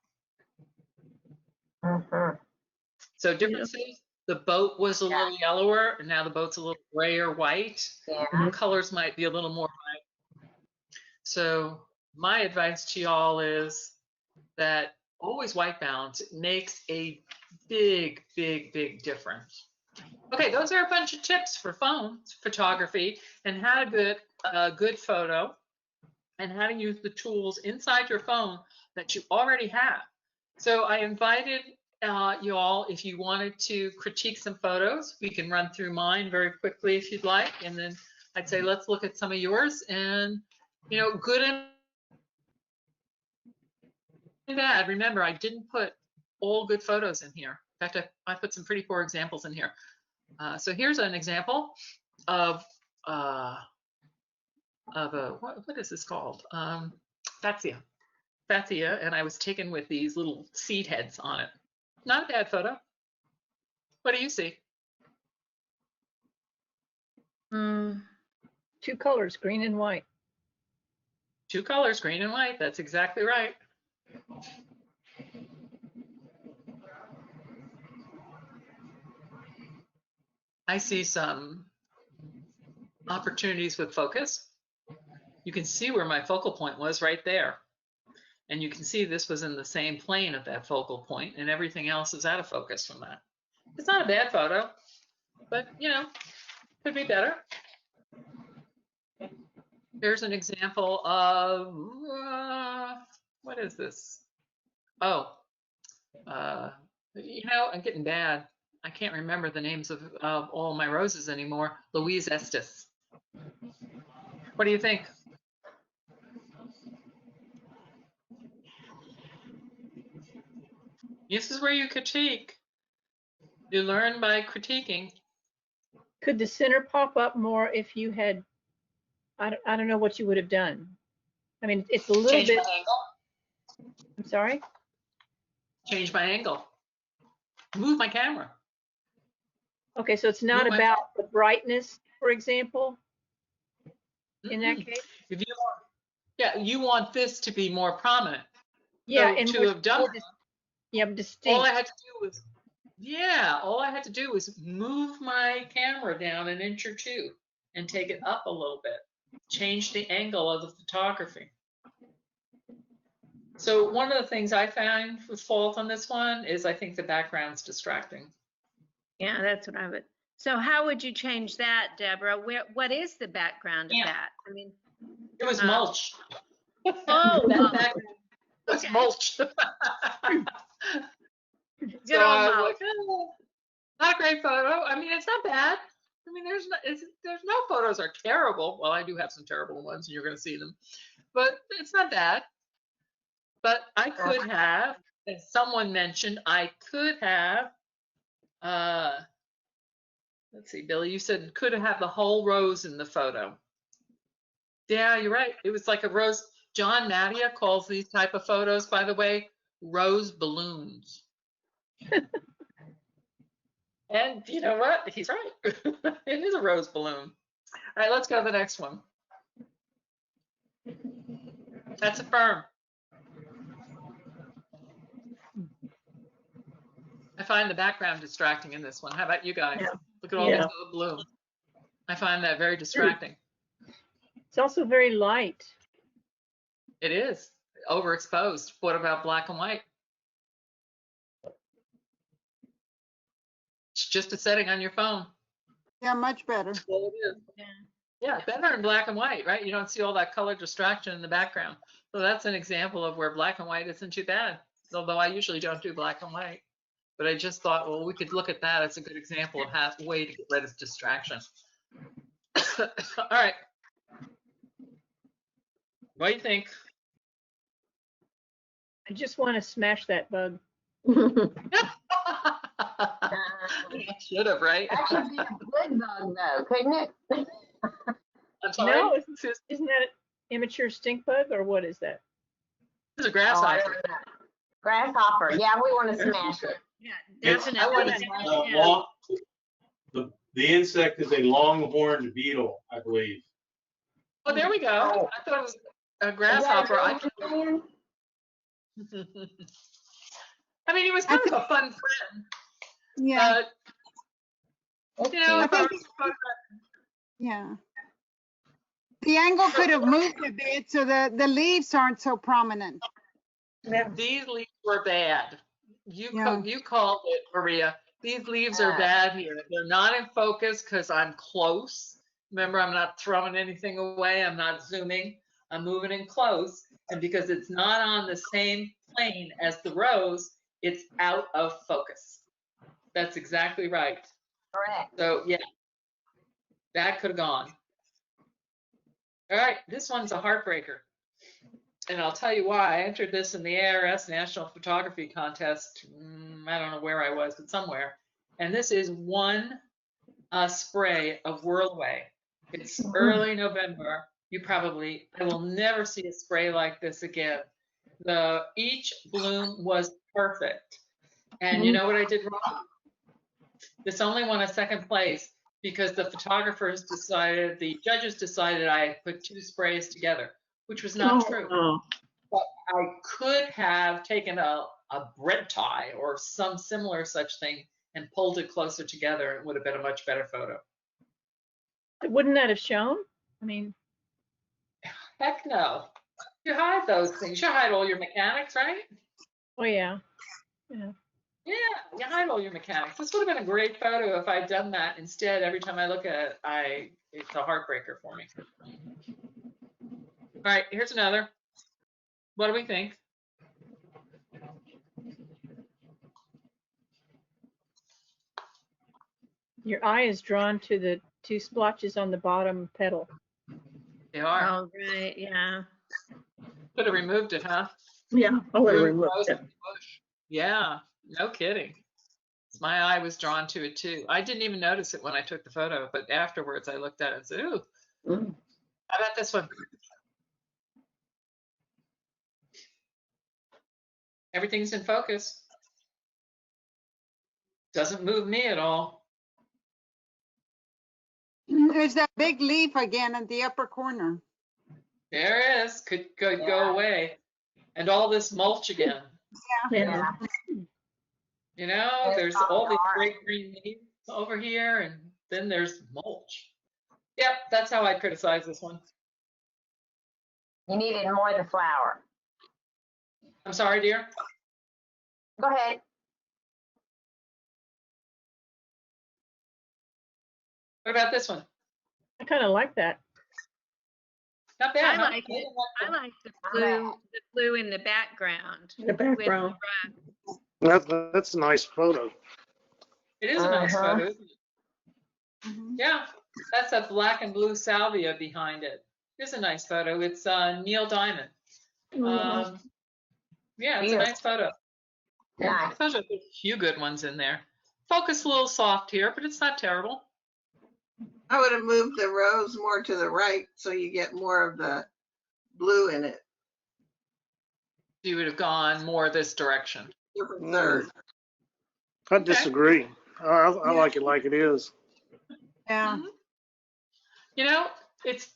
So differences, the boat was a little yellower, and now the boat's a little gray or white. The colors might be a little more bright. So my advice to y'all is that always white balance. It makes a big, big, big difference. Okay, those are a bunch of tips for phone photography and how to get a good photo and how to use the tools inside your phone that you already have. So I invited you all, if you wanted to critique some photos, we can run through mine very quickly if you'd like, and then I'd say let's look at some of yours. And you know, good and bad. Remember, I didn't put all good photos in here. In fact, I put some pretty poor examples in here. So here's an example of a what is this called? Fatsia, and I was taken with these little seed heads on it. Not a bad photo. What do you see? Two colors, green and white. Two colors, green and white. That's exactly right. I see some opportunities with focus. You can see where my focal point was right there. And you can see this was in the same plane of that focal point, and everything else is out of focus from that. It's not a bad photo, but you know, could be better. Here's an example of, what is this? Oh, you know, I'm getting bad. I can't remember the names of all my roses anymore. Louise Estes. What do you think? This is where you critique. You learn by critiquing. Could the center pop up more if you had, I don't know what you would have done. I mean, it's a little Change bit. my angle. I'm sorry? Change my angle. Move my camera. Okay, so it's not about the brightness, for example, in that case? If you want, yeah, you want this to be more prominent. Yeah, so and to have done distinct. all I had to do was, all I had to do was move my camera down an inch or two and take it up a little bit. Change the angle of the photography. So one of the things I found with fault on this one is I think the background's distracting. Yeah, that's what I would. So how would you change that, Deborah? What is the background of that? I mean, it was mulch. Oh, that background was okay. mulch. Good So old I was mulch. like, oh, not a great photo. I mean, it's not bad. I mean, there's no photos are terrible. Well, I do have some terrible ones, and you're going to see them, but it's not bad. But I could have, as someone mentioned, I could have. Let's see, Billy, you said could have the whole rose in the photo. Yeah, you're right. It was like a rose. John Madia calls these type of photos, by the way, rose balloons. And you know what? He's right. It is a rose balloon. All right, let's go to the next one. That's a firm. I find the background distracting in this one. How about you guys? Yeah. Look at all Yeah. these little blooms. I find that very distracting. It's also very light. It is overexposed. What about black and white? It's just a setting on your phone. Yeah, much better. Well, it is. Yeah. Yeah, better in black and white, right? You don't see all that color distraction in the background. So that's an example of where black and white isn't too bad. Although I usually don't do black and white. But I just thought, well, we could look at that as a good example of how way to get rid of distraction. All right. What do you think? I just want to smash that bug. Should have, right? That should be a good bug though, couldn't it? I'm sorry. No, This is isn't that an immature stink bug or what is that? a Oh, I grasshopper. don't know. Grasshopper. Yeah, we want to smash it. Yeah, It's- definitely. Uh, long- the insect is a longhorned beetle, I believe. Oh, there we go. I thought it was a grasshopper. I mean, he was kind of a fun friend. Yeah, But, you know, I if I think- was photographing- yeah. The angle could have moved a bit so the leaves aren't so prominent. these leaves were bad. Yeah. You called it, Maria. These leaves are Yeah. bad here. They're not in focus because I'm close. Remember, I'm not throwing anything away. I'm not zooming. I'm moving in close. And because it's not on the same plane as the rose, it's out of focus. That's exactly right. Correct. So yeah, that could have gone. All right, this one's a heartbreaker. And I'll tell you why. I entered this in the ARS National Photography Contest. I don't know where I was, but somewhere. And this is one spray of Whirlaway. It's early November. I will never see a spray like this again. Each bloom was perfect. And you know what I did wrong? This only won a second place because the judges decided I had put two sprays together, which was not true. But I could have taken a bread tie or some similar such thing and pulled it closer together. It would have been a much better photo. Wouldn't that have shown? I mean, Heck no. You hide those things. You hide all your mechanics, right? oh yeah. Yeah. Yeah, you hide all your mechanics. This would have been a great photo if I'd done that. Instead, every time I look at it, it's a heartbreaker for me. All right, here's another. What do we think? Your eye is drawn to the two splotches on the bottom petal. They are. Oh, right, yeah. Could have removed it, huh? Yeah, I would have Removed removed most it. of the bush. Yeah, no kidding. My eye was drawn to it too. I didn't even notice it when I took the photo, but afterwards I looked at it and said, ooh. How about this one? Everything's in focus. Doesn't move me at all. There's that big leaf again in the upper corner. There it is. Could go away. And all this mulch again. Yeah. You know, there's all these great green leaves over here, and then there's mulch. Yep, that's how I criticize this one. You needed more of the flower. I'm sorry, dear. Go ahead. What about this one? I kind of like that. Not bad. I huh? like it. I like the blue in the background. The background. With the rug. That's a nice photo. It is a nice Uh-huh. photo, isn't it? Yeah, that's a black and blue salvia behind it. It's a nice photo. It's Neil Diamond. Yeah, it's a nice photo. Nice. There's a few good ones in there. Focus a little soft here, but it's not terrible. I would have moved the rose more to the right so you get more of the blue in it. You would have gone more this direction. Different third. I Okay. disagree. I like it like it is. Yeah. You know,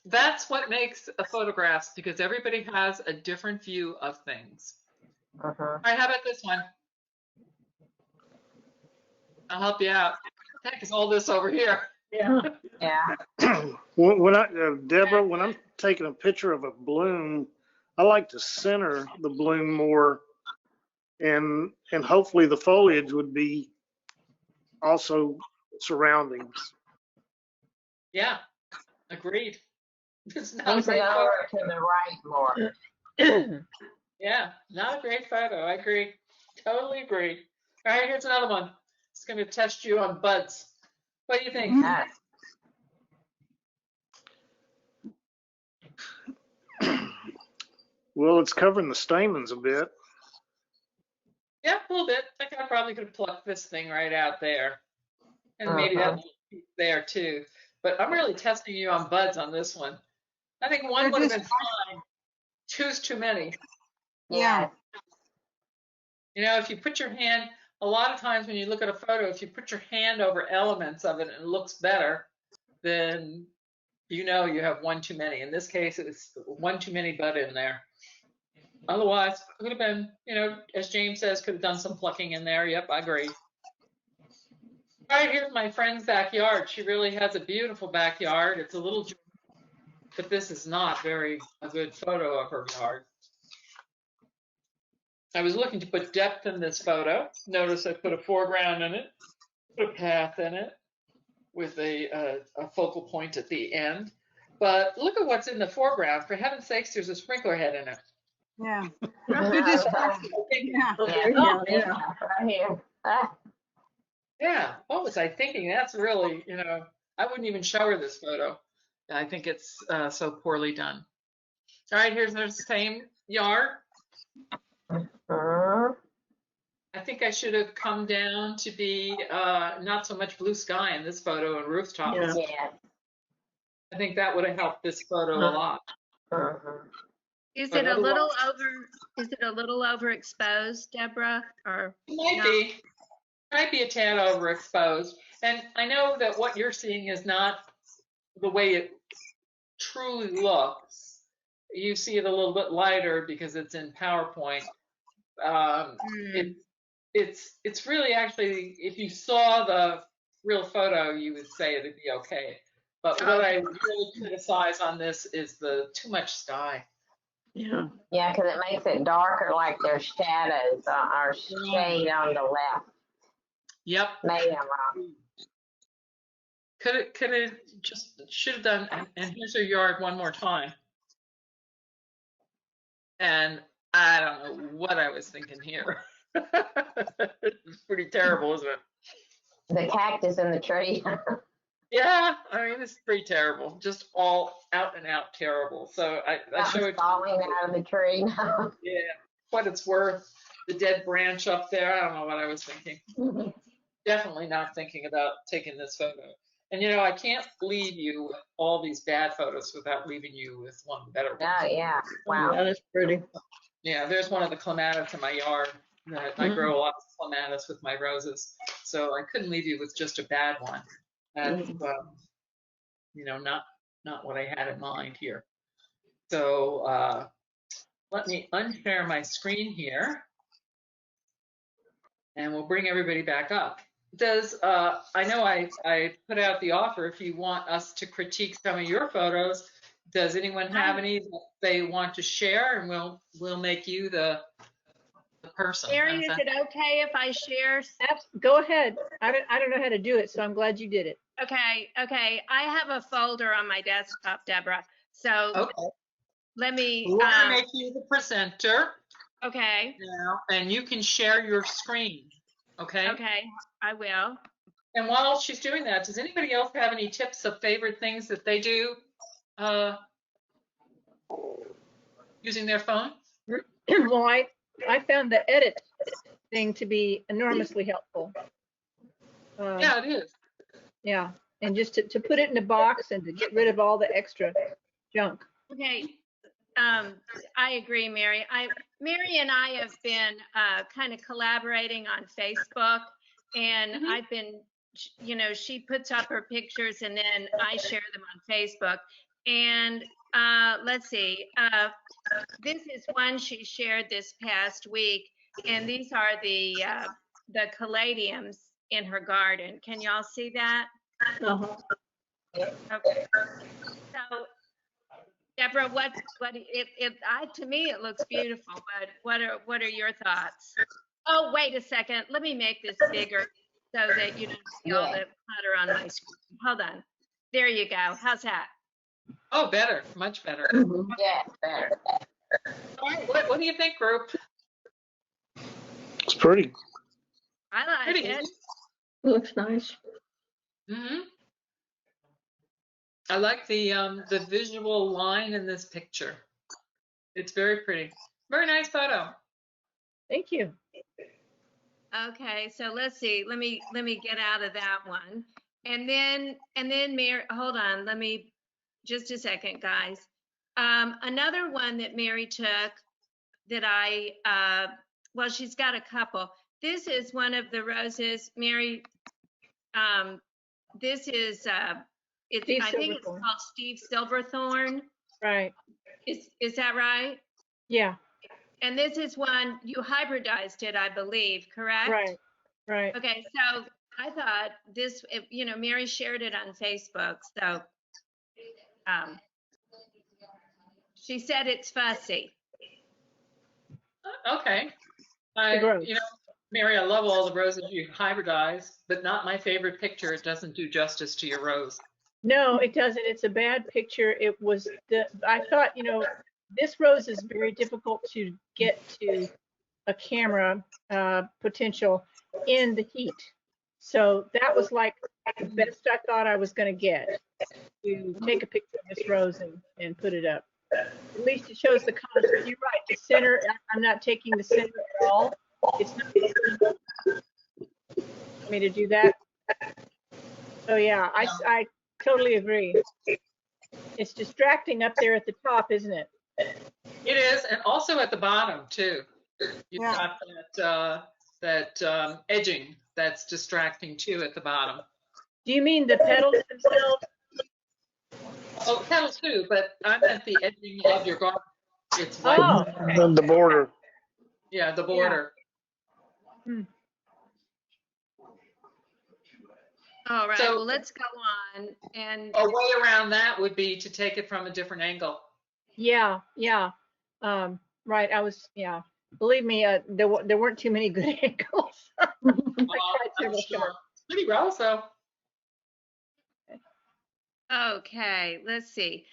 that's what makes a photograph, because everybody has a different view of things. All right, how about this one? I'll help you out. Heck, is all this over here? Yeah. Yeah. When Deborah, when I'm taking a picture of a bloom, I like to center the bloom more, and hopefully the foliage would be also surroundings. Yeah, agreed. It's not a Move it great photo. over to the right more. Yeah, not a great photo. I agree. Totally agree. All right, here's another one. It's going to test you on buds. What do you think? Yes. Well, it's covering the stamens a bit. Yeah, a little bit. I probably could have plucked this thing right out there. And maybe that little piece there too. But I'm really testing you on buds on this one. I think one They're would have just- been fine. Two's too many. Yeah. You know, if you put your hand, a lot of times when you look at a photo, if you put your hand over elements of it and it looks better, then you know you have one too many. In this case, it's one too many bud in there. Otherwise, it could have been, you know, as James says, could have done some plucking in there. Yep, I agree. All right, here's my friend's backyard. She really has a beautiful backyard. It's a little, but this is not a good photo of her yard. I was looking to put depth in this photo. Notice I put a foreground in it, put a path in it with a focal point at the end. But look at what's in the foreground. For heaven's sakes, there's a sprinkler head in it. Yeah. You just, yeah. Yeah. Right here. Ah, Yeah, what was I thinking? That's really, you know, I wouldn't even show her this photo. I think it's so poorly done. All right, here's the same yard. I think I should have come down to be not so much blue sky in this photo and rooftops. Yeah. yeah. I think that would have helped this photo a lot. Is But it a little otherwise- overexposed, Deborah? Or It might be a tad overexposed. And I know that what you're seeing is not the way it truly looks. You see it a little bit lighter because it's in PowerPoint. It's really actually, if you saw the real photo, you would say it'd be okay. But what I really criticize on this is the too much sky. Yeah. Yeah, because it makes it darker, like there's shadows or shade on the left. Yep. Maybe I'm wrong. Could it just should have done, and here's her yard one more time. And I don't know what I was thinking here. It's pretty terrible, isn't it? The cactus in the tree. Yeah, I mean, it's pretty terrible. Just all out and out terrible. So I That show was it. falling out of the tree. Yeah, what it's worth. The dead branch up there. I don't know what I was thinking. Definitely not thinking about taking this photo. And you know, I can't leave you with all these bad photos without leaving you with one better one. Oh, yeah. Wow. Yeah, that's pretty. Yeah, there's one of the clematis in my yard. That I grow a lot of clematis with my roses, so I couldn't leave you with just a bad one. That's you know, not what I had in mind here. So let me unshare my screen here, and we'll bring everybody back up. Does I know I put out the offer if you want us to critique some of your photos. Does anyone have any that they want to share, and we'll make you the person. Cherie, How's is that? it okay if I share? Go ahead. I don't know how to do it, so I'm glad you did it. Okay. I have a folder on my desktop, Deborah. So Okay. let me. We're gonna make you the presenter Okay. now, and you can share your screen. Okay. Okay. I will. And while she's doing that, does anybody else have any tips of favorite things that they do using their phone? Well, I found the edit thing to be enormously helpful. Yeah, it is. Yeah. and just to put it in a box and to get rid of all the extra junk. Okay. I agree, Mary. Mary and I have been kind of collaborating on Facebook, and I've been, you know, she puts up her pictures and then I share them on Facebook. And let's see, this is one she shared this past week, and these are the caladiums in her garden. Can y'all see that? Uh-huh. Okay. So, Deborah, to me it looks beautiful, but what are your thoughts? Oh, wait a second. Let me make this bigger so that you don't see all the clutter on my screen. Hold on. There you go. How's that? Oh, better, much better. Yeah, better. All right, what do you think, group? It's pretty. I like Pretty. it. Looks nice. I like the visual line in this picture. It's very pretty. Very nice photo. Thank you. Okay, so let's see. Let me get out of that one. And then Mary, hold on. Let me just a second, guys. Another one that Mary took that well, she's got a couple. This is one of the roses, Mary. This is I think it's called Steve Silverthorne. Right. Is that right? Yeah. And this is one you hybridized it, I believe, correct? Right. Right. Okay, so I thought this, you know, Mary shared it on Facebook, so she said it's fussy. Okay. You know, Mary, I love all the roses you hybridize, but not my favorite picture. It doesn't do justice to your rose. No, it doesn't. It's a bad picture. I thought, you know, this rose is very difficult to get to a camera potential in the heat. So that was like the best I thought I was going to get, to take a picture of this rose and put it up. At least it shows the colors. But you're right, the center, I'm not taking the center at all. It's not for me to do that. So yeah, I totally agree. It's distracting up there at the top, isn't it? It is, and also at the bottom too. You've Yeah. got that edging that's distracting too at the bottom. Do you mean the petals themselves? Oh, petals too, but I meant the edging of your garden. It's white. Oh, okay. The border. Yeah, the border. Hmm. All right, So- well, let's go on. And A way around that would be to take it from a different angle. Yeah, yeah. Right, yeah. Believe me, there weren't too many good angles. I tried I'm several sure. times. Pretty well, so. okay, let's see.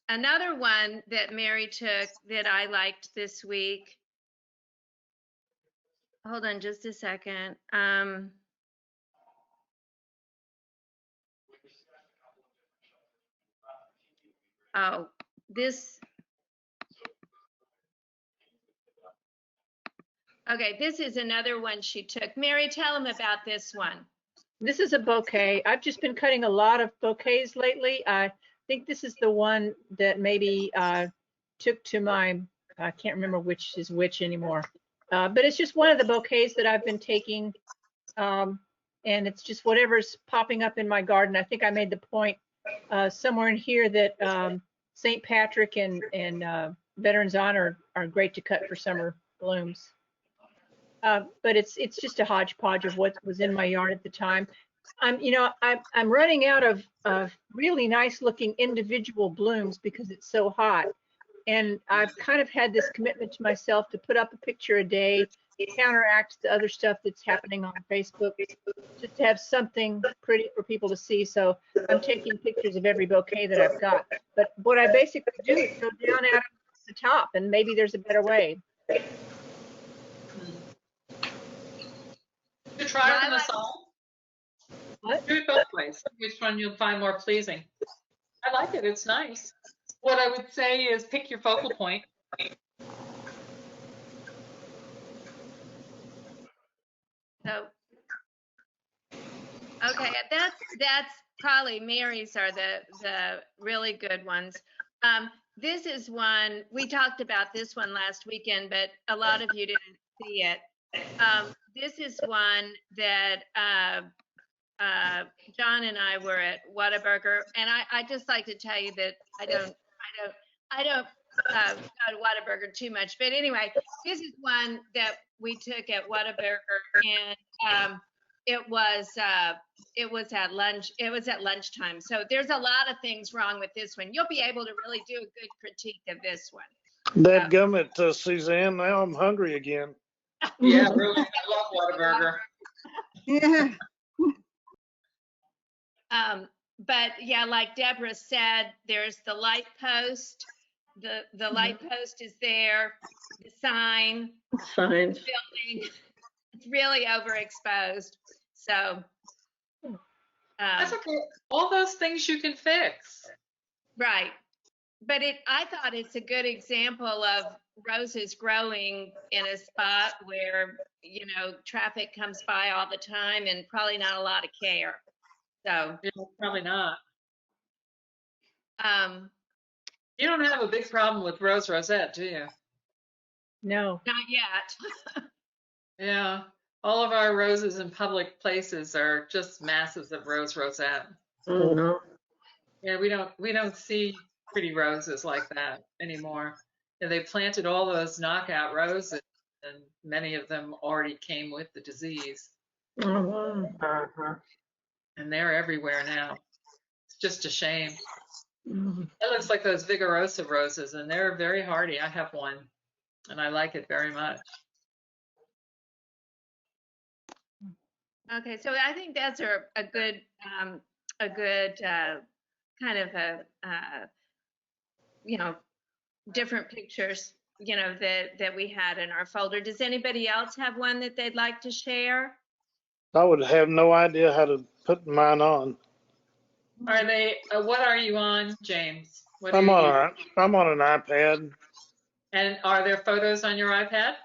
Another one that Mary took that I liked this week. Hold on just a second. Oh, this. Okay, this is another one she took. Mary, tell them about this one. This is a bouquet. I've just been cutting a lot of bouquets lately. I think this is the one that maybe took to my, I can't remember which is which anymore. But it's just one of the bouquets that I've been taking. And it's just whatever's popping up in my garden. I think I made the point somewhere in here that St. Patrick and Veterans Honor are great to cut for summer blooms. But it's just a hodgepodge of what was in my yard at the time. I'm running out of really nice looking individual blooms because it's so hot. And I've kind of had this commitment to myself to put up a picture a day, counteract the other stuff that's happening on Facebook, just to have something pretty for people to see. So I'm taking pictures of every bouquet that I've got. But what I basically do is go down at the top, and maybe there's a better way. You try them all. What? Do it both ways. Which one you'll find more pleasing. I like it. It's nice. What I would say is pick your focal point. So, Okay, that's probably Mary's are the really good ones. This is one, we talked about this one last weekend, but a lot of you didn't see it. This is one that John and I were at Whataburger, and I just like to tell you that I don't go to Whataburger too much, but anyway, this is one that we took at Whataburger, and it was at lunch. It was at lunchtime. So there's a lot of things wrong with this one. You'll be able to really do a good critique of this one. That gummit, Suzanne, now I'm hungry again. Yeah, really, I love Whataburger. Yeah. But yeah, like Deborah said, there's the light post. The light post is there. The sign. Signs. Building. It's really overexposed. So. That's okay. All those things you can fix. Right. But I thought it's a good example of roses growing in a spot where, traffic comes by all the time and probably not a lot of care. So Yeah, probably not. um, You don't have a big problem with rose rosette, do you? No. not yet. Yeah. All of our roses in public places are just masses of rose rosette. Oh, no. Yeah, we don't see pretty roses like that anymore. And they planted all those knockout roses, and many of them already came with the disease. Oh, wow. Uh-huh. And they're everywhere now. It's just a shame. Mhm. It looks like those Vigorosa roses, and they're very hardy. I have one, and I like it very much. Okay, so I think that's a good kind of different pictures, that we had in our folder. Does anybody else have one that they'd like to share? I would have no idea how to put mine on. Are they? What are you on, James? What I'm are you on I'm on an iPad. And are there photos on your iPad?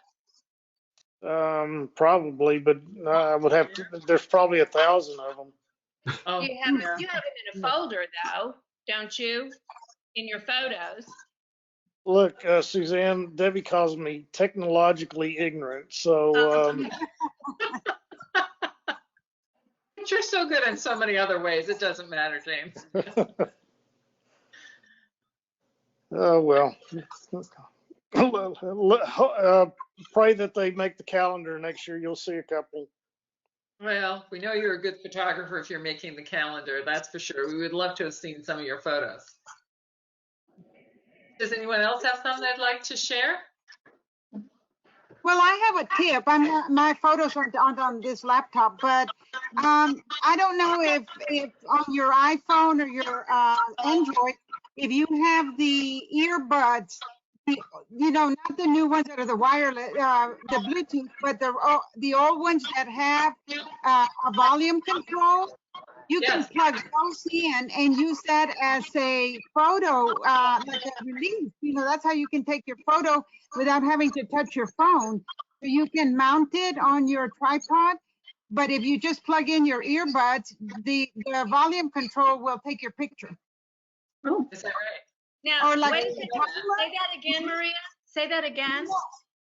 Probably, but I would have to. There's probably 1,000 of them. Oh, You have yeah. you have it in a folder though, don't you? In your photos. Look, Suzanne, Debbie calls me technologically ignorant. So, But you're so good in so many other ways. It doesn't matter, James. oh well. Pray that they make the calendar next year. You'll see a couple. Well, we know you're a good photographer if you're making the calendar. That's for sure. We would love to have seen some of your photos. Does anyone else have something they'd like to share? Well, I have a tip. My photos aren't on this laptop, but I don't know if on your iPhone or your Android, if you have the earbuds, not the new ones that are the wireless, the Bluetooth, but the old ones that have a volume control. You can plug those in and use that as a photo, like a release. That's how you can take your photo without having to touch your phone. So you can mount it on your tripod, but if you just plug in your earbuds, the volume control will take your picture. Oh, Is that right? Now, Or like- what is it? Say that again, Maria. Say that again.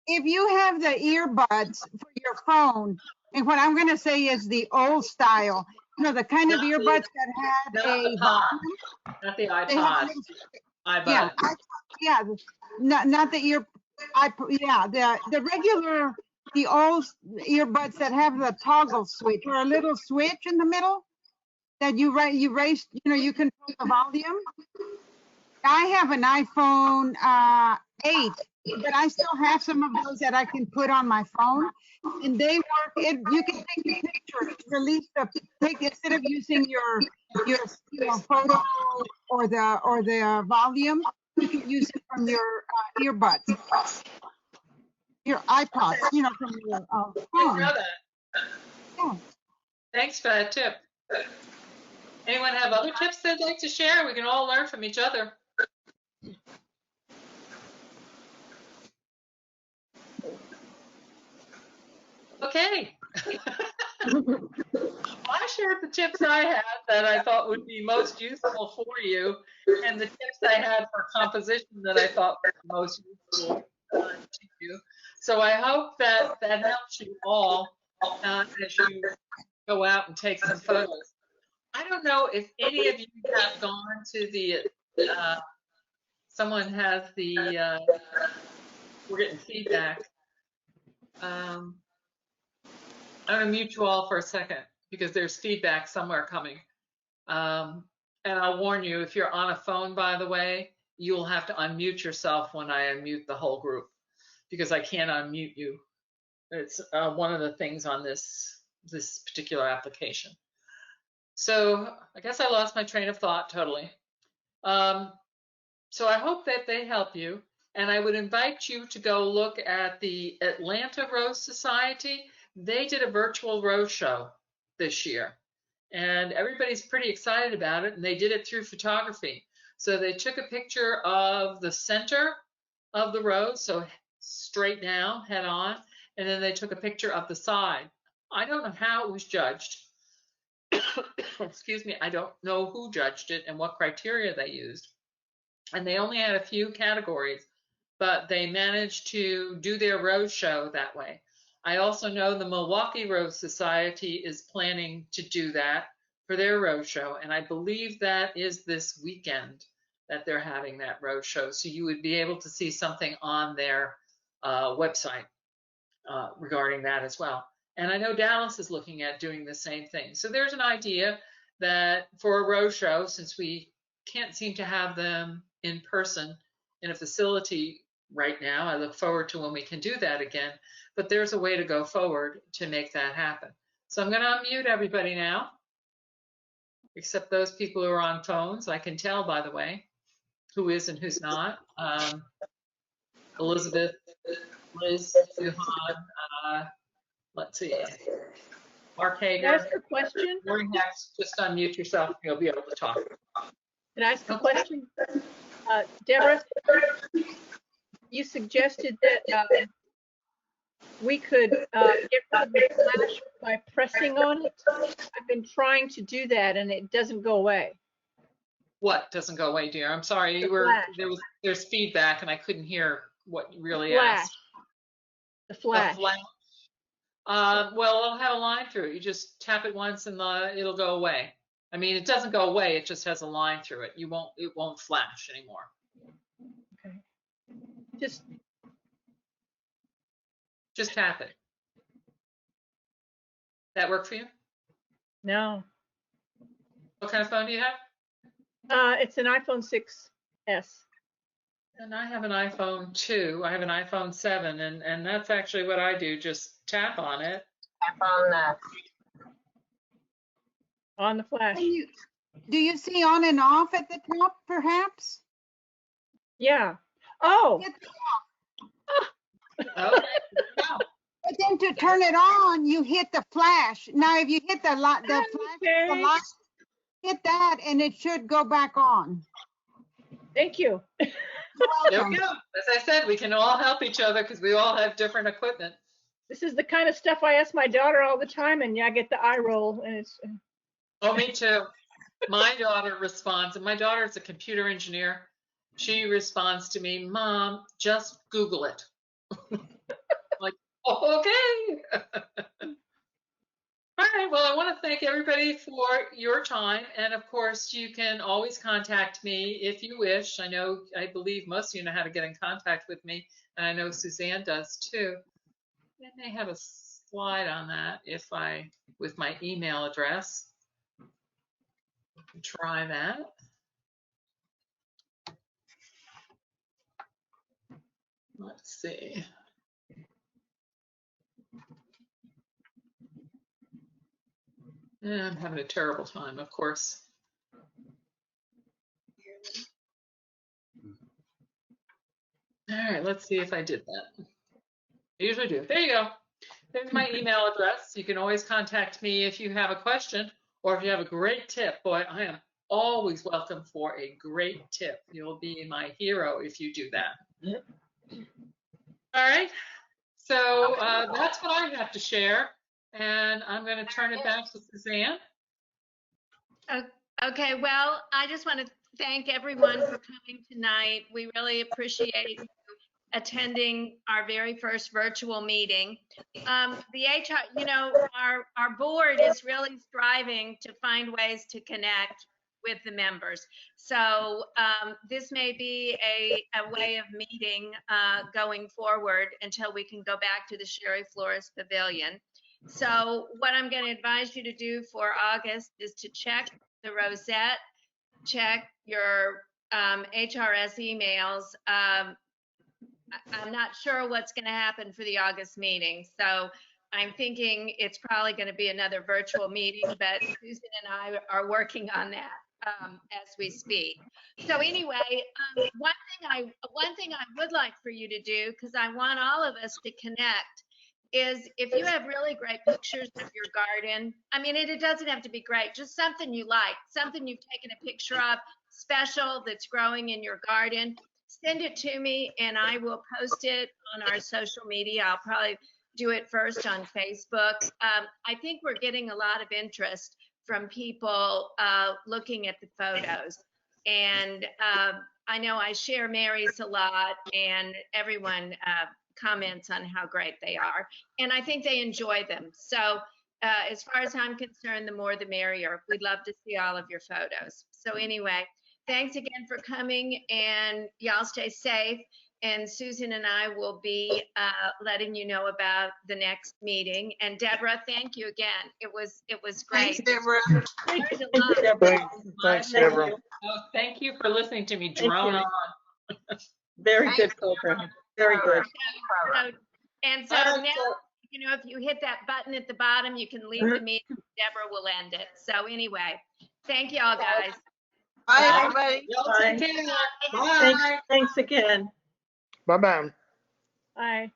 If you have the earbuds for your phone, and what I'm going to say is the old style, the kind of earbuds that had a volume. Not the They have iPod. Yeah, iPod. not the the regular, the old earbuds that have the toggle switch or a little switch in the middle that you raise, you control the volume. I have an iPhone 8, but I still have some of those that I can put on my phone, and they work. You can take a picture, release instead of using your photo or the volume, you can use it from your earbuds, your iPods, from your Didn't phone. know that. Yeah. Thanks for that tip. Anyone have other tips they'd like to share? We can all learn from each other. Okay. Well, I shared the tips I had that I thought would be most useful for you, and the tips I had for composition that I thought were most useful to you. So I hope that that helps you all as you go out and take some photos. I don't know if any of you have gone to the, someone has the, we're getting feedback. I'm going to mute you all for a second because there's feedback somewhere coming. And I'll warn you, if you're on a phone, by the way, you'll have to unmute yourself when I unmute the whole group because I can't unmute you. It's one of the things on this particular application. So I guess I lost my train of thought totally. So I hope that they help you. And I would invite you to go look at the Atlanta Rose Society. They did a virtual rose show this year. And everybody's pretty excited about it. And they did it through photography. So they took a picture of the center of the rose, so straight down, head on. And then they took a picture of the side. I don't know how it was judged. Excuse me, I don't know who judged it and what criteria they used. And they only had a few categories, but they managed to do their rose show that way. I also know the Milwaukee Rose Society is planning to do that for their rose show, and I believe that is this weekend that they're having that rose show. So you would be able to see something on their website regarding that as well. And I know Dallas is looking at doing the same thing. So there's an idea that for a rose show, since we can't seem to have them in person in a facility right now, I look forward to when we can do that again, but there's a way to go forward to make that happen. So I'm going to unmute everybody now, except those people who are on phones. I can tell, by the way, who is and who's not. Elizabeth, Liz, Suhan, let's see, Mark Hager. Can I ask a question? Morning, Hex, just unmute yourself and you'll be able to talk. Can I ask a question? Deborah, you suggested that we could get rid of the flash by pressing on it. I've been trying to do that and it doesn't go away. What doesn't go away, dear? I'm sorry, there's feedback and I couldn't hear what you really asked. The flash. The flash. Well, it'll have a line through it. You just tap it once and it'll go away. I mean, it doesn't go away. It just has a line through it. It won't flash anymore. Okay. Just tap it. That work for you? No. What kind of phone do you have? It's an iPhone 6S. And I have an iPhone 2. I have an iPhone 7, and that's actually what I do. Just tap on it. Tap on the flash. Do you see on and off at the top, perhaps? Yeah. Oh. Okay. But then to turn it on, you hit the flash. Now, if you hit the light, hit that, and it should go back on. Thank you. There we go. As I said, we can all help each other because we all have different equipment. This is the kind of stuff I ask my daughter all the time, and yeah, I get the eye roll, and it's. Oh, me too. My daughter responds, and my daughter is a computer engineer. She responds to me, Mom, just Google it. Like, oh, okay. All right, well, I want to thank everybody for your time. And of course, you can always contact me if you wish. I believe most of you know how to get in contact with me. And I know Suzanne does too. I may have a slide on that with my email address. Try that. Let's see. I'm having a terrible time, of course. All right, let's see if I did that. I usually do. There you go. There's my email address. You can always contact me if you have a question or if you have a great tip. Boy, I am always welcome for a great tip. You'll be my hero if you do that. All right. So that's what I have to share. And I'm going to turn it back to Suzanne. Okay, well, I just want to thank everyone for coming tonight. We really appreciate you attending our very first virtual meeting. The HR, you know, our board is really striving to find ways to connect with the members. So this may be a way of meeting going forward until we can go back to the Cherie Flores Pavilion. So what I'm going to advise you to do for August is to check the Rosette, check your HRS emails. I'm not sure what's going to happen for the August meeting. So I'm thinking it's probably going to be another virtual meeting, but Susan and I are working on that as we speak. So anyway, one thing I would like for you to do, because I want all of us to connect, is if you have really great pictures of your garden, I mean, it doesn't have to be great, just something you like, something you've taken a picture of, special, that's growing in your garden, send it to me and I will post it on our social media. I'll probably do it first on Facebook. I think we're getting a lot of interest from people looking at the photos. And I know I share Mary's a lot, and everyone comments on how great they are. And I think they enjoy them. So as far as I'm concerned, the more the merrier. We'd love to see all of your photos. So anyway, thanks again for coming, and y'all stay safe. And Susan and I will be letting you know about the next meeting. And Deborah, thank you again. It was great. Thanks, Deborah. Thank There's you, a lot. Deborah. Thanks, Deborah. Oh, thank you for listening to me Thank drone you. on. Very good program. Very good. So All right, now, you know, if you hit that button at the bottom, you can leave the meeting. Deborah will end it. So anyway, thank y'all guys. Bye, everybody. Y'all take care. Thanks, Bye. thanks again. Bye-bye. Bye.